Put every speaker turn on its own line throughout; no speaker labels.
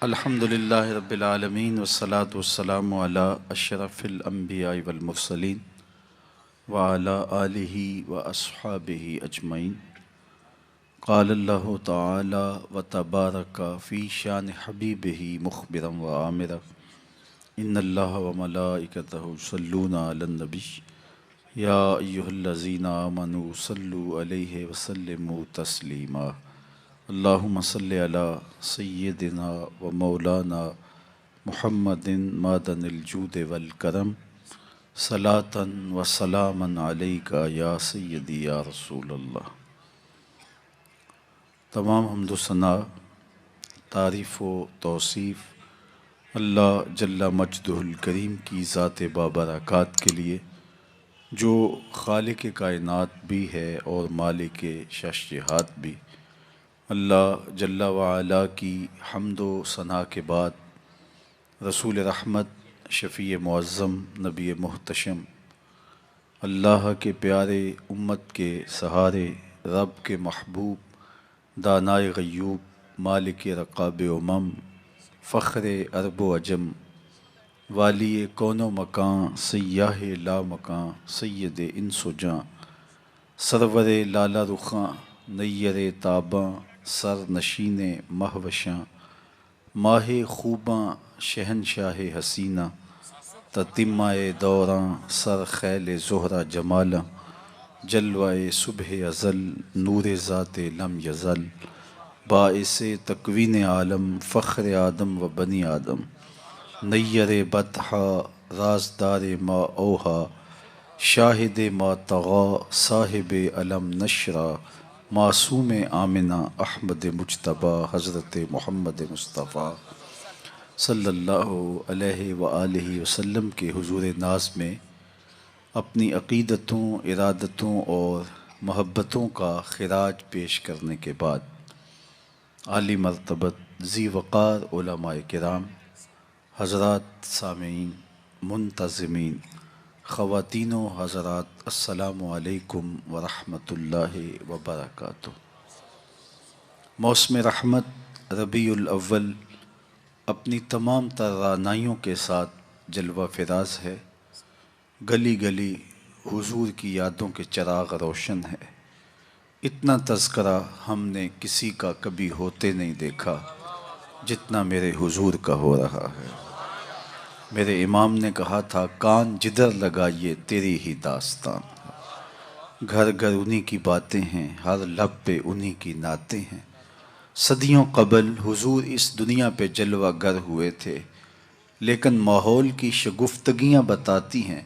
الحمدللہ رب العالمین والصلاة والسلام علی اشرف الانبیاء والمرسلین وعلی آلہ واصحابہ اجمعین۔ قال اللہ تعالی وتبارک فی شان حبیبہ مخبرا وآمرا ان اللہ وملائکتہ یصلون علی النبی یا ایہا الذین آمنوا صلوا علیہ وسلموا تسلیما۔ اللہم صلی علی سیدنا و مولانا محمد معدن الجود والکرم صلاۃ و سلاما علیکا یا سیدی یا رسول اللہ۔ تمام حمد و ثنا، تعریف و توصیف اللہ جل مجدہ الکریم کی ذات بابرکات کے لیے، جو خالق کائنات بھی ہے اور مالک ششجہات بھی۔ اللہ جل وعلا کی حمد و ثنا کے بعد رسول رحمت، شفیع معظم، نبی محتشم، اللہ کے پیارے، امت کے سہارے، رب کے محبوب، دانائے غیوب، مالک رقاب امم، فخر عرب و عجم، والی کون و مکان، سیاہ لا مکان، سید انس و جاں، سرور لالا رخاں، نیر تاباں، سر نشین مہوشاں، ماہ خوباں، شہنشاہ حسینہ، تتمہ دوراں، سر خیل زہرہ جمالاں، جلوہ صبح ازل، نور ذات لم یزل، باعث تکوین عالم، فخر آدم و بنی آدم، نیر بطحا، رازدار ما اوہا، شاہد ما طغا، صاحب علم نشرہ، معصوم آمنہ، احمد مجتبیٰ، حضرت محمد مصطفیٰ صلی اللہ علیہ وآلہ وسلم کے حضور ناز میں اپنی عقیدتوں، ارادتوں اور محبتوں کا خراج پیش کرنے کے بعد، عالی مرتبت ذی وقار علماء کرام، حضرات سامعین، منتظمین، خواتین و حضرات، السلام علیکم ورحمۃ اللہ وبرکاتہ۔ موسم رحمت ربیع الاول اپنی تمام تر رعنائیوں کے ساتھ جلوہ فراز ہے۔ گلی گلی حضور کی یادوں کے چراغ روشن ہے۔ اتنا تذکرہ ہم نے کسی کا کبھی ہوتے نہیں دیکھا جتنا میرے حضور کا ہو رہا ہے۔ میرے امام نے کہا تھا، کان جدھر لگائیے تیری ہی داستان، گھر گھر انہی کی باتیں ہیں، ہر لب پہ انہی کی نعتیں ہیں۔ صدیوں قبل حضور اس دنیا پہ جلوہ گر ہوئے تھے، لیکن ماحول کی شگفتگیاں بتاتی ہیں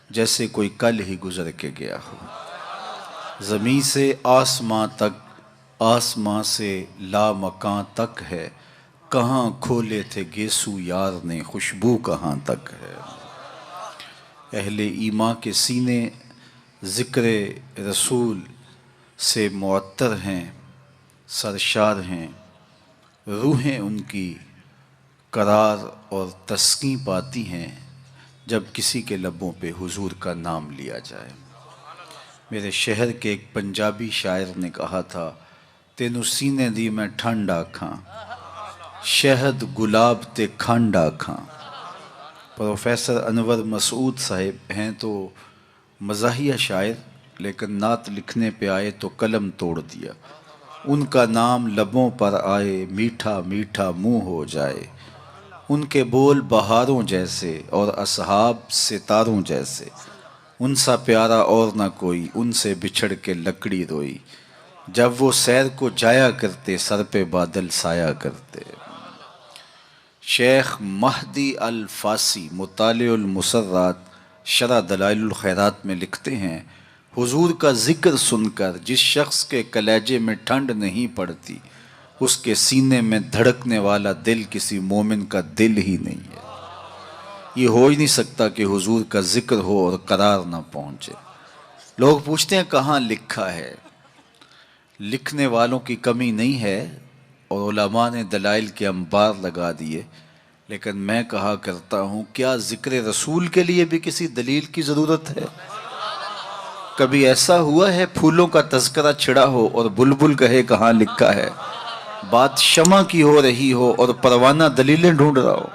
جیسے کوئی کل ہی گزر کے گیا ہو۔ زمین سے آسماں تک، آسماں سے لامکاں تک ہے، کہاں کھولے تھے گیسو یار نے، خوشبو کہاں تک ہے۔ اہل ایمان کے سینے ذکر رسول سے معطر ہیں، سرشار ہیں، روحیں ان کی قرار اور تسکین پاتی ہیں جب کسی کے لبوں پہ حضور کا نام لیا جائے۔ میرے شہر کے ایک پنجابی شاعر نے کہا تھا، تینوں سینے دی میں ٹھنڈ آکھاں، شہد گلاب تے کھنڈ آکھاں۔ پروفیسر انور مسعود صاحب ہیں تو مزاحیہ شاعر، لیکن نعت لکھنے پہ آئے تو قلم توڑ دیا۔ ان کا نام لبوں پر آئے، میٹھا میٹھا منہ ہو جائے، ان کے بول بہاروں جیسے اور اصحاب ستاروں جیسے، ان سا پیارا اور نہ کوئی، ان سے بچھڑ کے لکڑی روئی، جب وہ سیر کو جایا کرتے سر پہ بادل سایا کرتے۔ شیخ مہدی الفاسی مطالع المسرات شرح دلائل الخیرات میں لکھتے ہیں، حضور کا ذکر سن کر جس شخص کے کلیجے میں ٹھنڈ نہیں پڑتی، اس کے سینے میں دھڑکنے والا دل کسی مومن کا دل ہی نہیں ہے۔ یہ ہو ہی نہیں سکتا کہ حضور کا ذکر ہو اور قرار نہ پہنچے۔ لوگ پوچھتے ہیں کہاں لکھا ہے؟ لکھنے والوں کی کمی نہیں ہے اور علماء نے دلائل کے انبار لگا دیے، لیکن میں کہا کرتا ہوں، کیا ذکر رسول کے لیے بھی کسی دلیل کی ضرورت ہے؟ کبھی ایسا ہوا ہے پھولوں کا تذکرہ چھڑا ہو اور بلبل کہے کہاں لکھا ہے؟ بات شمع کی ہو رہی ہو اور پروانہ دلیلیں ڈھونڈ رہا ہو،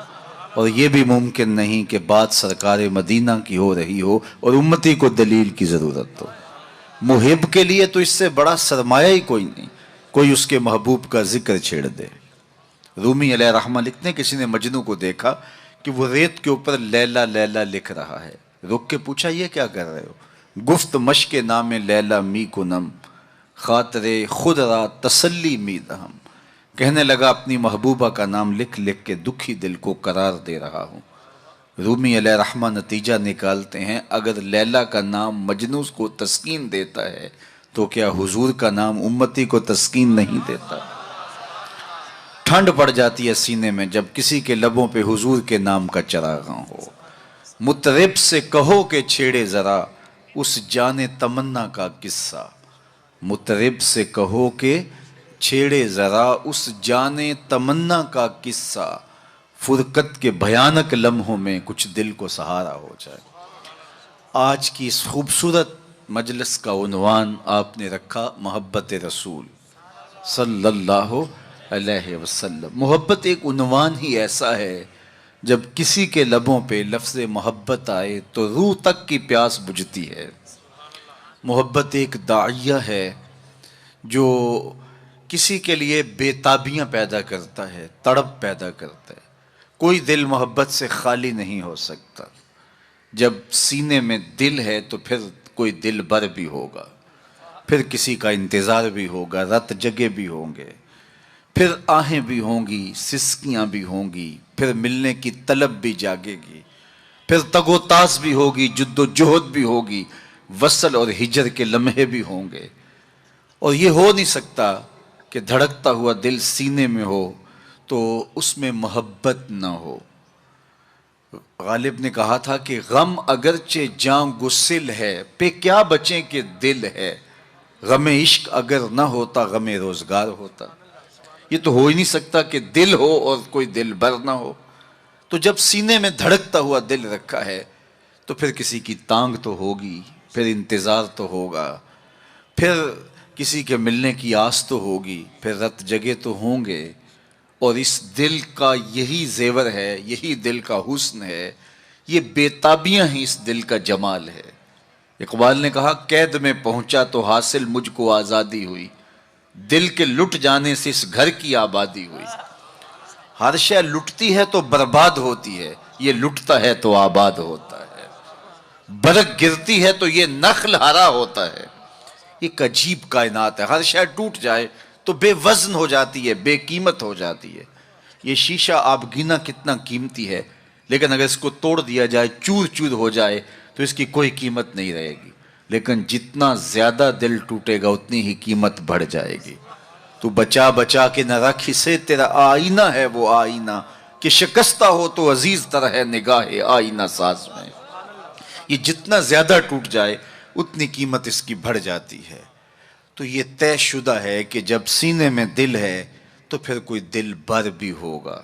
اور یہ بھی ممکن نہیں کہ بات سرکار مدینہ کی ہو رہی ہو اور امتی کو دلیل کی ضرورت ہو۔ محب کے لیے تو اس سے بڑا سرمایہ ہی کوئی نہیں، کوئی اس کے محبوب کا ذکر چھیڑ دے۔ رومی علیہ رحمہ لکھتے ہیں کسی نے مجنو کو دیکھا کہ وہ ریت کے اوپر لیلا لیلا لکھ رہا ہے، رک کے پوچھا یہ کیا کر رہے ہو؟ گفت مشق نام لیلا می کنم، خاطر خود را تسلی می دہم۔ کہنے لگا اپنی محبوبہ کا نام لکھ لکھ کے دکھی دل کو قرار دے رہا ہوں۔ رومی علیہ رحمہ نتیجہ نکالتے ہیں اگر لیلا کا نام مجنو کو تسکین دیتا ہے تو کیا حضور کا نام امتی کو تسکین نہیں دیتا؟ ٹھنڈ پڑ جاتی ہے سینے میں جب کسی کے لبوں پہ حضور کے نام کا چراغاں ہو۔ مطرب سے کہو کہ چھیڑے ذرا اس جان تمنا کا قصہ، مطرب سے کہو کہ چھیڑے ذرا اس جان تمنا کا قصہ، فرقت کے بھیانک لمحوں میں کچھ دل کو سہارا ہو جائے۔ آج کی اس خوبصورت مجلس کا عنوان آپ نے رکھا محبت رسول صلی اللہ علیہ وسلم۔ محبت ایک عنوان ہی ایسا ہے جب کسی کے لبوں پہ لفظ محبت آئے تو روح تک کی پیاس بجھتی ہے۔ محبت ایک داعیہ ہے جو کسی کے لیے بے تابیاں پیدا کرتا ہے، تڑپ پیدا کرتا ہے۔ کوئی دل محبت سے خالی نہیں ہو سکتا۔ جب سینے میں دل ہے تو پھر کوئی دل بر بھی ہوگا، پھر کسی کا انتظار بھی ہوگا، رت جگے بھی ہوں گے، پھر آہیں بھی ہوں گی، سسکیاں بھی ہوں گی، پھر ملنے کی طلب بھی جاگے گی، پھر تگ و تاز بھی ہوگی، جد و جہد بھی ہوگی، وصل اور ہجر کے لمحے بھی ہوں گے۔ اور یہ ہو نہیں سکتا کہ دھڑکتا ہوا دل سینے میں ہو تو اس میں محبت نہ ہو۔ غالب نے کہا تھا کہ غم اگرچہ جاں گسل ہے، پہ کیا بچیں کہ دل ہے، غم عشق اگر نہ ہوتا غم روزگار ہوتا۔ یہ تو ہو ہی نہیں سکتا کہ دل ہو اور کوئی دل بر نہ ہو۔ تو جب سینے میں دھڑکتا ہوا دل رکھا ہے تو پھر کسی کی تانگ تو ہوگی، پھر انتظار تو ہوگا، پھر کسی کے ملنے کی آس تو ہوگی، پھر رت جگے تو ہوں گے۔ اور اس دل کا یہی زیور ہے، یہی دل کا حسن ہے، یہ بے تابیاں ہی اس دل کا جمال ہے۔ اقبال نے کہا قید میں پہنچا تو حاصل مجھ کو آزادی ہوئی، دل کے لٹ جانے سے اس گھر کی آبادی ہوئی۔ ہر شے لٹتی ہے تو برباد ہوتی ہے، یہ لٹتا ہے تو آباد ہوتا ہے۔ برگ گرتی ہے تو یہ نخل ہرا ہوتا ہے۔ ایک عجیب کائنات ہے، ہر شے ٹوٹ جائے تو بے وزن ہو جاتی ہے، بے قیمت ہو جاتی ہے۔ یہ شیشہ آپ گینا کتنا قیمتی ہے، لیکن اگر اس کو توڑ دیا جائے، چور چور ہو جائے تو اس کی کوئی قیمت نہیں رہے گی۔ لیکن جتنا زیادہ دل ٹوٹے گا اتنی ہی قیمت بڑھ جائے گی۔ تو بچا بچا کے نہ رکھ اسے، تیرا آئینہ ہے وہ آئینہ کہ شکستہ ہو تو عزیز تر ہے نگاہ آئینہ ساز میں۔ یہ جتنا زیادہ ٹوٹ جائے اتنی قیمت اس کی بڑھ جاتی ہے۔ تو یہ طے شدہ ہے کہ جب سینے میں دل ہے تو پھر کوئی دل بر بھی ہوگا۔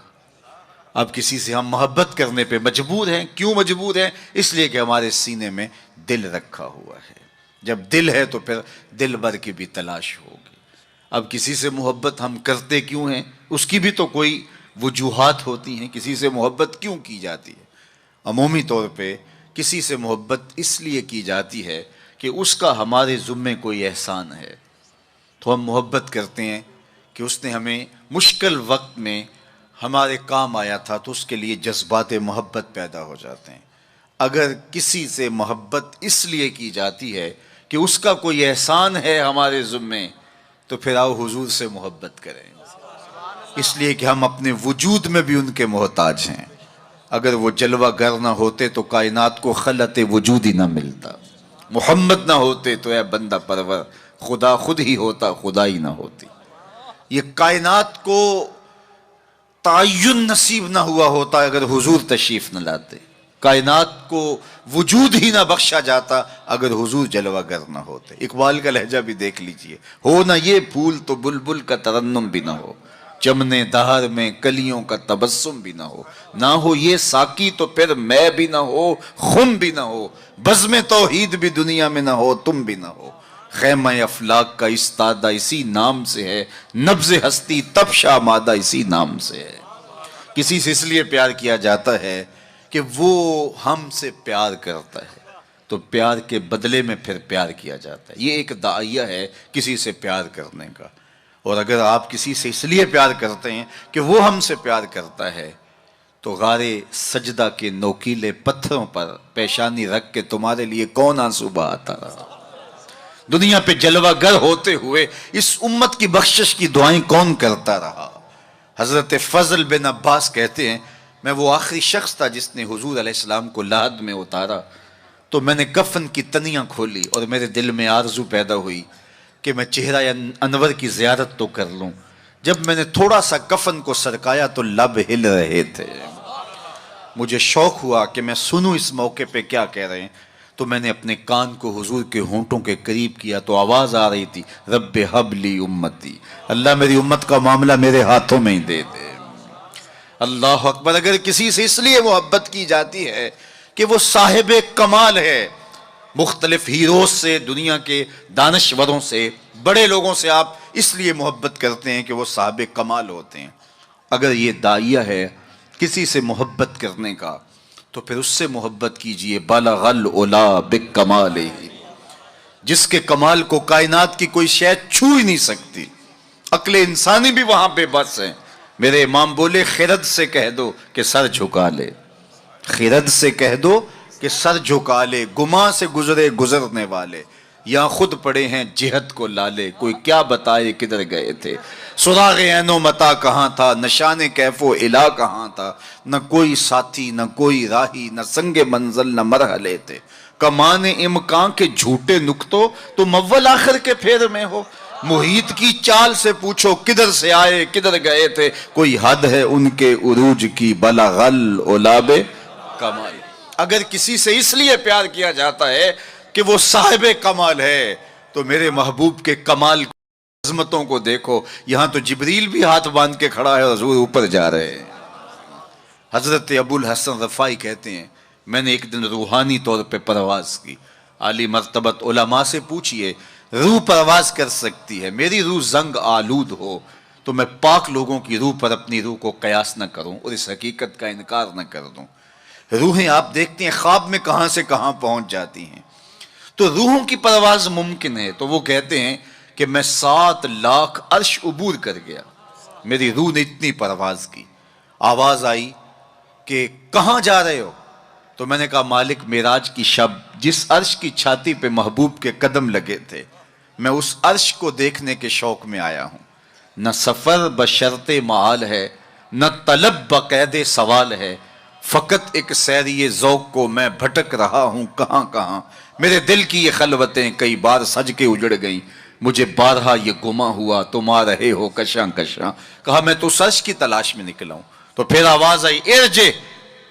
اب کسی سے ہم محبت کرنے پہ مجبور ہیں، کیوں مجبور ہیں؟ اس لیے کہ ہمارے سینے میں دل رکھا ہوا ہے۔ جب دل ہے تو پھر دل بر کی بھی تلاش ہوگی۔ اب کسی سے محبت ہم کرتے کیوں ہیں؟ اس کی بھی تو کوئی وجوہات ہوتی ہیں، کسی سے محبت کیوں کی جاتی ہے؟ عمومی طور پہ کسی سے محبت اس لیے کی جاتی ہے کہ اس کا ہمارے ذمے کوئی احسان ہے، تو ہم محبت کرتے ہیں کہ اس نے ہمیں مشکل وقت میں ہمارے کام آیا تھا، تو اس کے لیے جذبات محبت پیدا ہو جاتے ہیں۔ اگر کسی سے محبت اس لیے کی جاتی ہے کہ اس کا کوئی احسان ہے ہمارے ذمے، تو پھر آؤ حضور سے محبت کریں، اس لیے کہ ہم اپنے وجود میں بھی ان کے محتاج ہیں۔ اگر وہ جلوہ گر نہ ہوتے تو کائنات کو خلعت وجود ہی نہ ملتا، محمد نہ ہوتے تو اے بندہ پرور خدا خود ہی ہوتا، خدا ہی نہ ہوتی۔ یہ کائنات کو تعین نصیب نہ ہوا ہوتا اگر حضور تشریف نہ لاتے، کائنات کو وجود ہی نہ بخشا جاتا اگر حضور جلوہ گر نہ ہوتے۔ اقبال کا لہجہ بھی دیکھ لیجئے، ہو نہ یہ پھول تو بلبل کا ترنم بھی نہ ہو، چمنے دہر میں کلیوں کا تبسم بھی نہ ہو، نہ ہو یہ ساقی تو پھر میں بھی نہ ہو، خم بھی نہ ہو، بزم توحید بھی دنیا میں نہ ہو، تم بھی نہ ہو، خیمہ افلاک کا استادہ اسی نام سے ہے، نبض ہستی تب شامادہ اسی نام سے ہے۔ کسی سے اس لیے پیار کیا جاتا ہے کہ وہ ہم سے پیار کرتا ہے، تو پیار کے بدلے میں پھر پیار کیا جاتا ہے۔ یہ ایک داعیہ ہے کسی سے پیار کرنے کا۔ اور اگر آپ کسی سے اس لیے پیار کرتے ہیں کہ وہ ہم سے پیار کرتا ہے، تو غار سجدہ کے نوکیلے پتھروں پر پیشانی رکھ کے تمہارے لیے کون آنسو بہاتا رہا؟ دنیا پہ جلوہ گر ہوتے ہوئے اس امت کی بخشش کی دعائیں کون کرتا رہا؟ حضرت فضل بن عباس کہتے ہیں میں وہ آخری شخص تھا جس نے حضور علیہ السلام کو لحد میں اتارا، تو میں نے کفن کی تنیاں کھولی اور میرے دل میں آرزو پیدا ہوئی کہ میں چہرہ انور کی زیارت تو کر لوں۔ جب میں نے تھوڑا سا کفن کو سرکایا تو لب ہل رہے تھے۔ مجھے شوق ہوا کہ میں سنوں اس موقع پہ کیا کہہ رہے ہیں، تو میں نے اپنے کان کو حضور کے ہونٹوں کے قریب کیا تو آواز آ رہی تھی، رب حب لی امتی، اللہ میری امت کا معاملہ میرے ہاتھوں میں ہی دے دے۔ اللہ اکبر۔ اگر کسی سے اس لیے محبت کی جاتی ہے کہ وہ صاحب کمال ہے، مختلف ہیروز سے، دنیا کے دانشوروں سے، بڑے لوگوں سے آپ اس لیے محبت کرتے ہیں کہ وہ صاحب کمال ہوتے ہیں۔ اگر یہ داعیہ ہے کسی سے محبت کرنے کا، تو پھر اس سے محبت کیجئے۔ بالغ العلا بکمالہ، جس کے کمال کو کائنات کی کوئی شے چھو ہی نہیں سکتی، عقل انسانی بھی وہاں پہ بس ہے۔ میرے امام بولے خرد سے کہہ دو کہ سر جھکا لے، خرد سے کہہ دو کہ سر جھکا لے، گماں سے گزرے گزرنے والے، یا خود پڑے ہیں جہت کو لالے، کوئی کیا بتائے کدھر گئے تھے، سراغ عین و متا کہاں تھا، نشان کیف و الہ کہاں تھا، نہ کوئی ساتھی نہ کوئی راہی، نہ سنگ منزل نہ مرحلے تھے، کمان امکان کے جھوٹے نکتوں تم اول آخر کے پھیر میں ہو، محیط کی چال سے پوچھو کدھر سے آئے کدھر گئے تھے، کوئی حد ہے ان کے عروج کی، بلغ العلا بکمال۔ اگر کسی سے اس لیے پیار کیا جاتا ہے کہ وہ صاحب کمال ہے، تو میرے محبوب کے کمال عظمتوں کو دیکھو۔ یہاں تو جبریل بھی ہاتھ باندھ کے کھڑا ہے، حضور اوپر جا رہے ہیں۔ حضرت ابو الحسن رفاعی کہتے ہیں میں نے ایک دن روحانی طور پہ پرواز کی۔ عالی مرتبت علماء سے پوچھئے روح پرواز کر سکتی ہے، میری روح زنگ آلود ہو تو میں پاک لوگوں کی روح پر اپنی روح کو قیاس نہ کروں اور اس حقیقت کا انکار نہ کر دوں۔ روحیں آپ دیکھتے ہیں خواب میں کہاں سے کہاں پہنچ جاتی ہیں، تو روحوں کی پرواز ممکن ہے۔ تو وہ کہتے ہیں کہ میں 7 لاکھ عرش عبور کر گیا، میری روح نے اتنی پرواز کی۔ آواز آئی کہ کہاں جا رہے ہو؟ تو میں نے کہا مالک معراج کی شب جس عرش کی چھاتی پہ محبوب کے قدم لگے تھے، میں اس عرش کو دیکھنے کے شوق میں آیا ہوں۔ نہ سفر بشرط معال ہے، نہ طلب بقید سوال ہے، فقط ایک سیری ذوق کو میں بھٹک رہا ہوں کہاں کہاں۔ میرے دل کی یہ خلوتیں کئی بار سج کے اجڑ گئیں، مجھے بارہا یہ گما ہوا تم آ رہے ہو کشاں کشاں۔ کہا میں تو سچ کی تلاش میں نکلا ہوں۔ تو پھر آواز آئی ارجع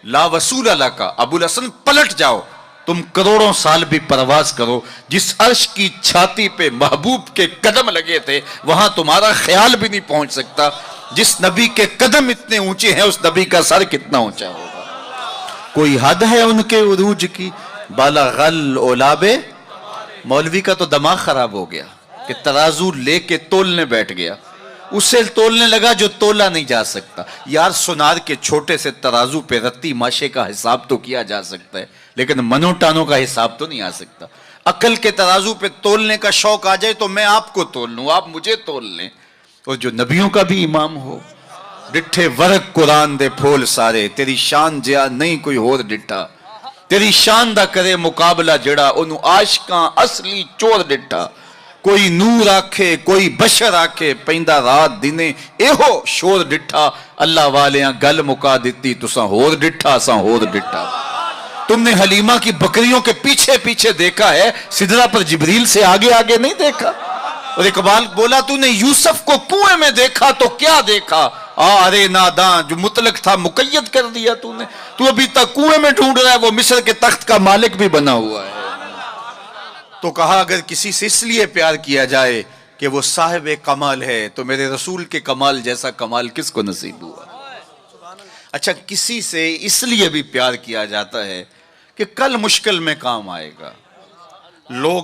لا وصول لک، ابو الحسن پلٹ جاؤ، تم کروڑوں سال بھی پرواز کرو، جس عرش کی چھاتی پہ محبوب کے قدم لگے تھے وہاں تمہارا خیال بھی نہیں پہنچ سکتا۔ جس نبی کے قدم اتنے اونچے ہیں اس نبی کا سر کتنا اونچا ہوگا۔ کوئی حد ہے ان کے عروج کی، بالغ العلا بکمال۔ مولوی کا تو دماغ خراب ہو گیا کہ ترازو لے کے تولنے بیٹھ گیا، اسے تولنے لگا جو تولا نہیں جا سکتا۔ یار سونار کے چھوٹے سے ترازو پہ رتی ماشے کا حساب تو کیا جا سکتا ہے، لیکن منو ٹانوں کا حساب تو نہیں آ سکتا۔ عقل کے ترازو پہ تولنے کا شوق آ جائے تو میں آپ کو تول لوں، آپ مجھے تول لیں۔ اور جو نبیوں کا بھی امام ہو، ڈٹھے ورق قرآن دے پھول سارے، تیری شان جیا نہیں کوئی ہور ڈٹھا، تیری شان دا کرے مقابلہ جڑا انہوں عاشقاں اصلی چور ڈٹھا۔ کوئی نور آکھے کوئی بشر آکھے، پیندہ رات دینے ایہو شور ڈٹھا، اللہ والیاں گل مکا دیتی تساں ہور ڈٹھا ساں ہور ڈٹھا۔ تم نے حلیمہ کی بکریوں کے پیچھے پیچھے دیکھا ہے، سدرہ پر جبریل سے آگے آگے نہیں دیکھا۔ اور اقبال بولا تو نے یوسف کو کنویں میں دیکھا تو کیا دیکھا، ارے ناداں جو مطلق تھا مقید کر دیا تو نے، تو ابھی تک کنویں میں ڈھونڈ رہا ہے، وہ مصر کے تخت کا مالک بھی بنا ہوا ہے۔ تو کہا اگر کسی سے اس لیے پیار کیا جائے کہ وہ صاحب کمال ہے تو میرے رسول کے کمال جیسا کمال کس کو نصیب ہوا۔ اچھا کسی سے اس لیے بھی پیار کیا جاتا ہے کہ کل مشکل میں کام آئے گا۔ لوگ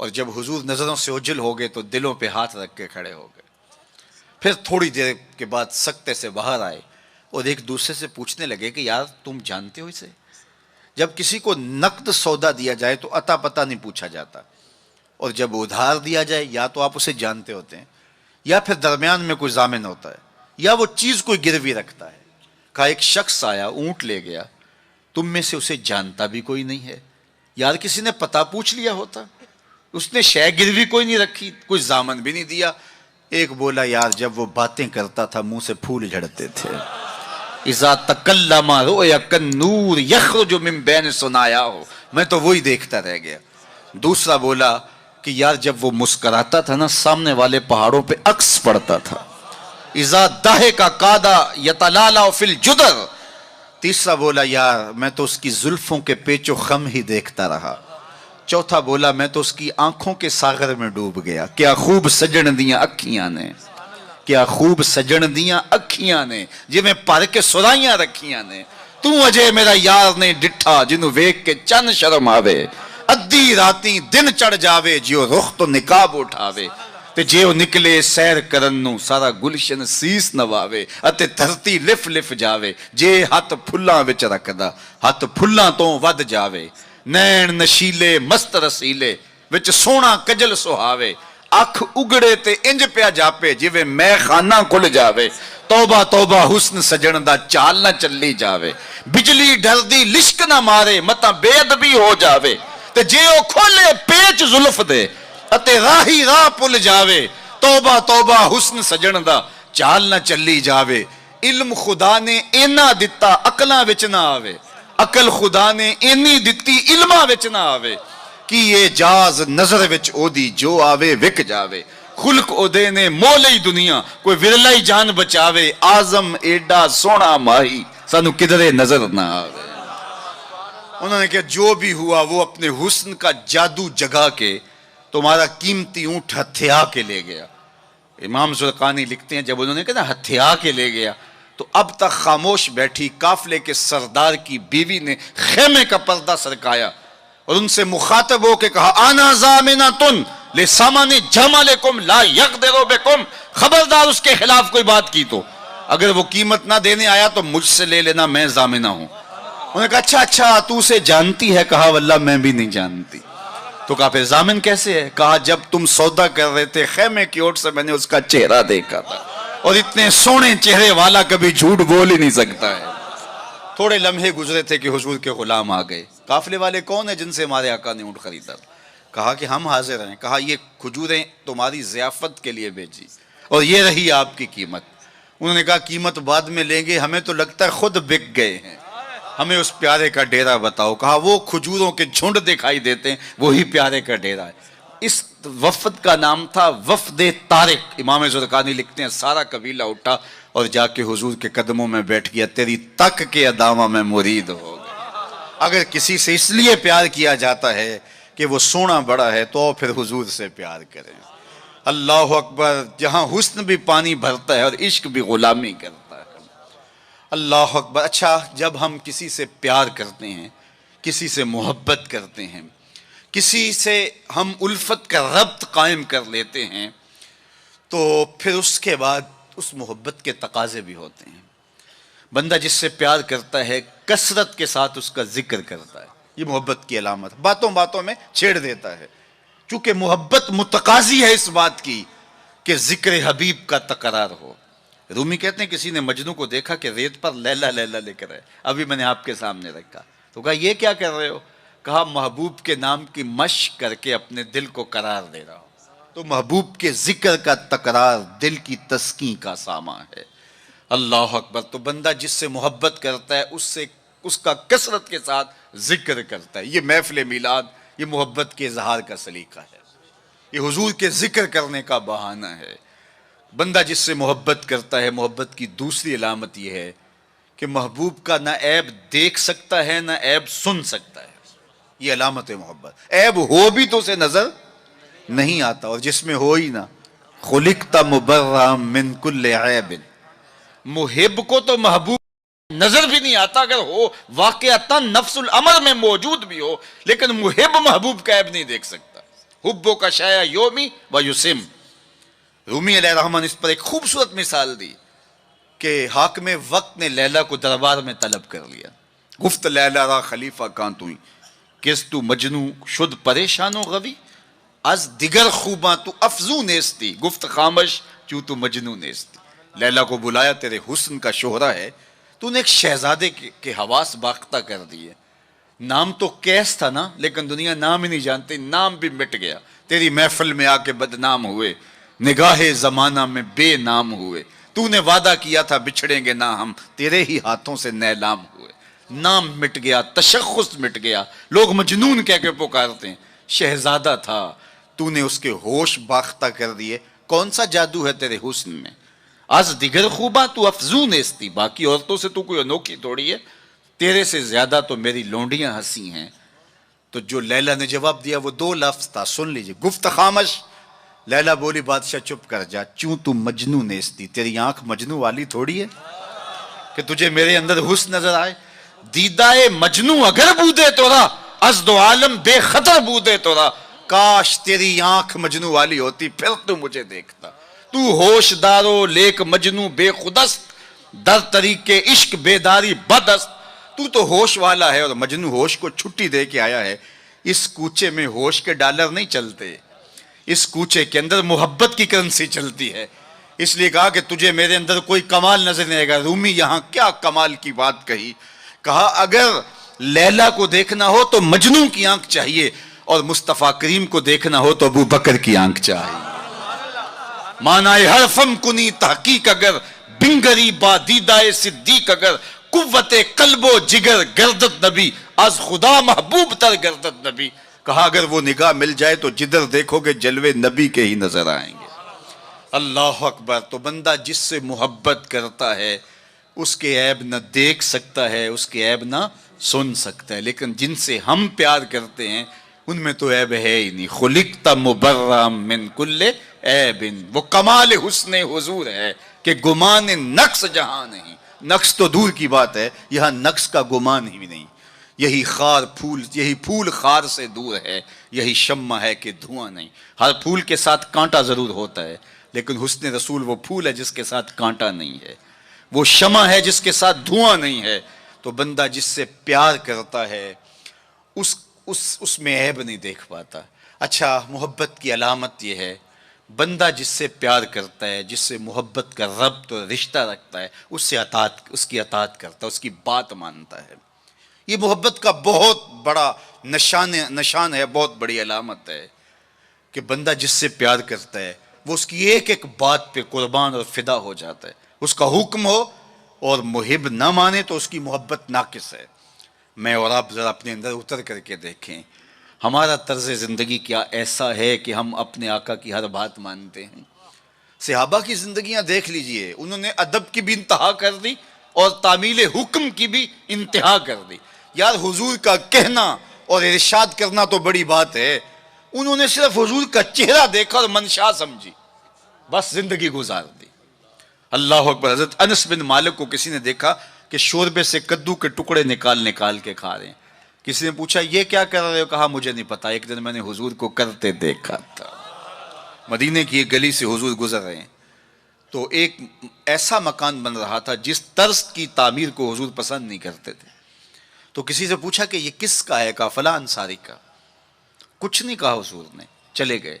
اور جب حضور نظروں سے اوجھل ہو گئے تو دلوں پہ ہاتھ رکھ کے کھڑے ہو گئے. پھر تھوڑی دیر کے بعد سکتے سے باہر آئے اور ایک دوسرے سے پوچھنے لگے کہ یار تم جانتے ہو اسے؟ جب کسی کو نقد سودا دیا جائے تو عطا پتہ نہیں پوچھا جاتا، اور جب ادھار دیا جائے یا تو آپ اسے جانتے ہوتے ہیں یا پھر درمیان میں کوئی ضامن ہوتا ہے یا وہ چیز کوئی گروی رکھتا ہے. کہا ایک شخص آیا اونٹ لے گیا، تم میں سے اسے جانتا بھی کوئی نہیں ہے. یار کسی نے پتہ پوچھ لیا ہوتا، اس نے شے گروی کوئی نہیں رکھی، کوئی ضامن بھی نہیں دیا. ایک بولا یار جب وہ باتیں کرتا تھا منہ سے پھول جھڑتے تھے. اذا تکلم رؤیا کالنور یخرج من بین ثنایاہ، میں تو وہی دیکھتا رہ گیا. دوسرا بولا کہ یار جب وہ مسکراتا تھا نا سامنے والے پہاڑوں پہ عکس پڑتا تھا. اذا ضحک کاد یتلالا فی الجدر. تیسرا بولا یار میں تو اس کی زلفوں کے پیچ و خم ہی دیکھتا رہا. چوتھا بولا میں تو اس کی آنکھوں کے ساغر میں ڈوب گیا. کیا خوب سجن دیاں اکھیاں نے، کیا خوب سجن دیاں اکھیاں نے جی میں پر کے سرائیاں رکھیاں نے. تو اجے میرا یار نے ڈٹھا جنوں ویکھ کے چن شرم آوے. ادھی راتی دن چڑھ جاوے جیو رخ تو نقاب اٹھاوے. تے جے او نکلے سیر کرن نو سارا گلشن سیس نواوے اتے دھرتی لف لف جاوے. جے ہاتھ پھلاں وچ رکھدا ہاتھ پھلاں تو ود جاوے. نین نشیلے مست رسیلے وچ سونا کجل سہاوے. اکھ اگڑے تے انج پیا جاپے جویں میں خانہ کھل جاوے. توبہ توبہ حسن سجن دا چال نہ چلی جاوے. بجلی ڈر دی لشک نہ مارے متا بے ادبی ہو جاوے. تے جے او کھولے پیچ زلف دے اتے راہی راہ پل جاوے. توبہ توبہ حسن سجن دا چال نہ چلی جاوے. علم خدا نے اینا دتا عقلاں وچ نہ آوے. عقل خدا نے اینی دتی علماں وچ نہ آوے. کہ یہ جاز نظر وچ او دی جو آوے وک جاوے. خلق او دے نے مولئی دنیا کوئی ورلائی جان بچاوے. آزم ایڈا سونا ماہی سانو کدرے نظر نہ آوے. انہوں نے کہا جو بھی ہوا وہ اپنے حسن کا جادو جگا کے تمہارا قیمتی اونٹ ہتھیا کے لے گیا. امام زرقانی لکھتے ہیں جب انہوں نے کہا نا ہتھیا کے لے گیا تو اب تک خاموش بیٹھی قافلے کے سردار کی بیوی نے خیمے کا پردہ سرکایا اور ان سے مخاطب ہو کے کہا آنا ضامنۃ لثمن جملکم لا یقدر بکم. خبردار اس کے خلاف کوئی بات کی تو اگر وہ قیمت نہ دینے آیا تو مجھ سے لے لینا، میں ضامنہ ہوں. انہوں نے کہا اچھا اچھا تو اسے جانتی ہے؟ کہا واللہ میں بھی نہیں جانتی. تو کہا پھر ضامن کیسے ہے؟ کہا جب تم سودا کر رہے تھے خیمے کی اوٹ سے میں نے اس کا چہرہ دیکھا تھا اور اتنے سونے چہرے والا کبھی جھوٹ بول ہی نہیں سکتا ہے. تھوڑے لمحے گزرے تھے کہ حضور کے غلام آ گئے. قافلے والے کون ہیں جن سے ہمارے آقا نے اونٹ خریدا؟ کہا کہ ہم حاضر ہیں. کہا یہ کھجوریں تمہاری ضیافت کے لیے بھیجی اور یہ رہی آپ کی قیمت. انہوں نے کہا قیمت بعد میں لیں گے، ہمیں تو لگتا ہے خود بک گئے ہیں، ہمیں اس پیارے کا ڈیرا بتاؤ. کہا وہ کھجوروں کے جھنڈ دکھائی دیتے ہیں وہی پیارے کا ڈیرا ہے. اس وفد کا نام تھا وفد طارق. امام زرقانی لکھتے ہیں سارا قبیلہ اٹھا اور جا کے حضور کے قدموں میں بیٹھ گیا. تیری تک کے ادامہ میں مرید ہو گیا. اگر کسی سے اس لیے پیار کیا جاتا ہے کہ وہ سونا بڑا ہے تو پھر حضور سے پیار کریں. اللہ اکبر. جہاں حسن بھی پانی بھرتا ہے اور عشق بھی غلامی کرتا ہے. اللہ اکبر. اچھا جب ہم کسی سے پیار کرتے ہیں، کسی سے محبت کرتے ہیں، کسی سے ہم الفت کا ربط قائم کر لیتے ہیں تو پھر اس کے بعد اس محبت کے تقاضے بھی ہوتے ہیں. بندہ جس سے پیار کرتا ہے کثرت کے ساتھ اس کا ذکر کرتا ہے، یہ محبت کی علامت. باتوں باتوں میں چھیڑ دیتا ہے چونکہ محبت متقاضی ہے اس بات کی کہ ذکر حبیب کا تکرار ہو. رومی کہتے ہیں کسی نے مجنو کو دیکھا کہ ریت پر لیلا لیلا لکھ رہا ہے، ابھی میں نے آپ کے سامنے رکھا. تو کہا یہ کیا کر رہے ہو؟ کہا محبوب کے نام کی مشق کر کے اپنے دل کو قرار دے رہا ہوں. تو محبوب کے ذکر کا تکرار دل کی تسکین کا سامان ہے. اللہ اکبر. تو بندہ جس سے محبت کرتا ہے اس کا کثرت کے ساتھ ذکر کرتا ہے. یہ محفل میلاد یہ محبت کے اظہار کا سلیقہ ہے، یہ حضور کے ذکر کرنے کا بہانہ ہے. بندہ جس سے محبت کرتا ہے، محبت کی دوسری علامت یہ ہے کہ محبوب کا نہ عیب دیکھ سکتا ہے نہ عیب سن سکتا ہے. یہ علامت ہے محبت. عیب ہو بھی تو اسے نظر نہیں آتا، اور جس میں ہو ہی نہ خلقت مبرأ من کل عیب. محب کو تو محبوب نظر بھی نہیں آتا، اگر ہو واقعتاً نفس الامر میں موجود بھی ہو، لیکن محب محبوب کا عیب نہیں دیکھ سکتا. حبو کا شایا یومی و یسم. رومی علیہ الرحمن اس پر ایک خوبصورت مثال دی کہ حاکم وقت نے لیلا کو دربار میں طلب کر لیا. گفت لیلا را خلیفہ کان توئی کس تو مجنو شد پریشان و غوی از دیگر خوباں تو افزو نیستی گفت خامش چوں تو مجنو نیستی. لیلا کو بلایا تیرے حسن کا شہرہ ہے, تو نے ایک شہزادے کے حواس باختہ کر دیے. نام تو کیس تھا نا, لیکن دنیا نام ہی نہیں جانتے, نام بھی مٹ گیا. تیری محفل میں آ کے بدنام ہوئے, نگاہ زمانہ میں بے نام ہوئے. تو نے وعدہ کیا تھا بچھڑیں گے نہ ہم, تیرے ہی ہاتھوں سے نیلام ہوئے. نام مٹ گیا, تشخص مٹ گیا, لوگ مجنون کہہ کے پکارتے ہیں. شہزادہ تھا, تو نے اس کے ہوش باختہ کر دیے. کون سا جادو ہے تیرے حسن میں؟ از دیگر خوباں تو افزون نیستی, باقی عورتوں سے تو کوئی انوکھی تھوڑی ہے, تیرے سے زیادہ تو میری لونڈیاں ہنسی ہیں. تو جو لیلا نے جواب دیا وہ 2 لفظ تھا, سن لیجئے. گفت خامش, لیلا بولی بادشاہ چپ کر جا, چوں تو مجنو نیستی, تیری آنکھ مجنو والی تھوڑی ہے کہ تجھے میرے اندر حسن نظر آئے. دیدائے مجنو اگر بودے تورا از دو عالم بے خطر بودے تورا. کاش تیری آنکھ مجنو والی ہوتی پھر تو مجھے دیکھتا. تو ہوش دارو لیک مجنو بے خودست در طریق عشق بیداری بدست. تو ہوش والا ہے اور مجنو ہوش کو چھٹی دے کے آیا ہے. اس کوچے میں ہوش کے ڈالر نہیں چلتے, اس کوچے کے اندر محبت کی کرنسی چلتی ہے. اس لیے کہا کہ تجھے میرے اندر کوئی کمال نظر نہیں آئے گا. رومی یہاں کیا کمال کی بات کہی. کہا اگر لیلا کو دیکھنا ہو تو مجنو کی آنکھ چاہیے, اور مصطفیٰ کریم کو دیکھنا ہو تو ابو بکر کی آنکھ چاہیے. معنی حرفم کنی تحقیق اگر بنگری با دیدائے صدیق اگر قوت قلب و جگر گردت نبی از خدا محبوب تر گردت نبی. کہا اگر وہ نگاہ مل جائے تو جدھر دیکھو گے جلوے نبی کے ہی نظر آئیں گے. اللہ اکبر. تو بندہ جس سے محبت کرتا ہے اس کے عیب نہ دیکھ سکتا ہے, اس کے عیب نہ سن سکتا ہے, لیکن جن سے ہم پیار کرتے ہیں ان میں تو عیب ہے ہی نہیں. خلقت مبرم من کل عیب, وہ کمال حسن حضور ہے کہ گمان نقص جہاں نہیں. نقص تو دور کی بات ہے, یہاں نقص کا گمان ہی نہیں. یہی پھول خار سے دور ہے, یہی شمع ہے کہ دھواں نہیں. ہر پھول کے ساتھ کانٹا ضرور ہوتا ہے, لیکن حسن رسول وہ پھول ہے جس کے ساتھ کانٹا نہیں ہے, وہ شمع ہے جس کے ساتھ دھواں نہیں ہے. تو بندہ جس سے پیار کرتا ہے اس میں عیب نہیں دیکھ پاتا. اچھا, محبت کی علامت یہ ہے, بندہ جس سے پیار کرتا ہے, جس سے محبت کا ربط اور رشتہ رکھتا ہے, اس کی اطاعت کرتا ہے, اس کی بات مانتا ہے. یہ محبت کا بہت بڑا نشان ہے, بہت بڑی علامت ہے کہ بندہ جس سے پیار کرتا ہے وہ اس کی ایک ایک بات پہ قربان اور فدا ہو جاتا ہے. اس کا حکم ہو اور محب نہ مانے تو اس کی محبت ناقص ہے. میں اور آپ ذرا اپنے اندر اتر کر کے دیکھیں, ہمارا طرز زندگی کیا ایسا ہے کہ ہم اپنے آقا کی ہر بات مانتے ہیں. صحابہ کی زندگیاں دیکھ لیجئے, انہوں نے ادب کی بھی انتہا کر دی اور تعمیل حکم کی بھی انتہا کر دی. یار حضور کا کہنا اور ارشاد کرنا تو بڑی بات ہے, انہوں نے صرف حضور کا چہرہ دیکھا اور منشا سمجھی, بس زندگی گزار دی. اللہ اکبر. حضرت انس بن مالک کو کسی نے دیکھا کہ شوربے سے کدو کے ٹکڑے نکال کے کھا رہے ہیں. کسی نے پوچھا یہ کیا کر رہے ہو؟ کہا مجھے نہیں پتا, ایک دن میں نے حضور کو کرتے دیکھا تھا. مدینے کی ایک گلی سے حضور گزر رہے ہیں تو ایک ایسا مکان بن رہا تھا جس طرز کی تعمیر کو حضور پسند نہیں کرتے تھے. تو کسی سے پوچھا کہ یہ کس کا ہے؟ کہا فلاں انصاری کا. کچھ نہیں کہا حضور نے, چلے گئے.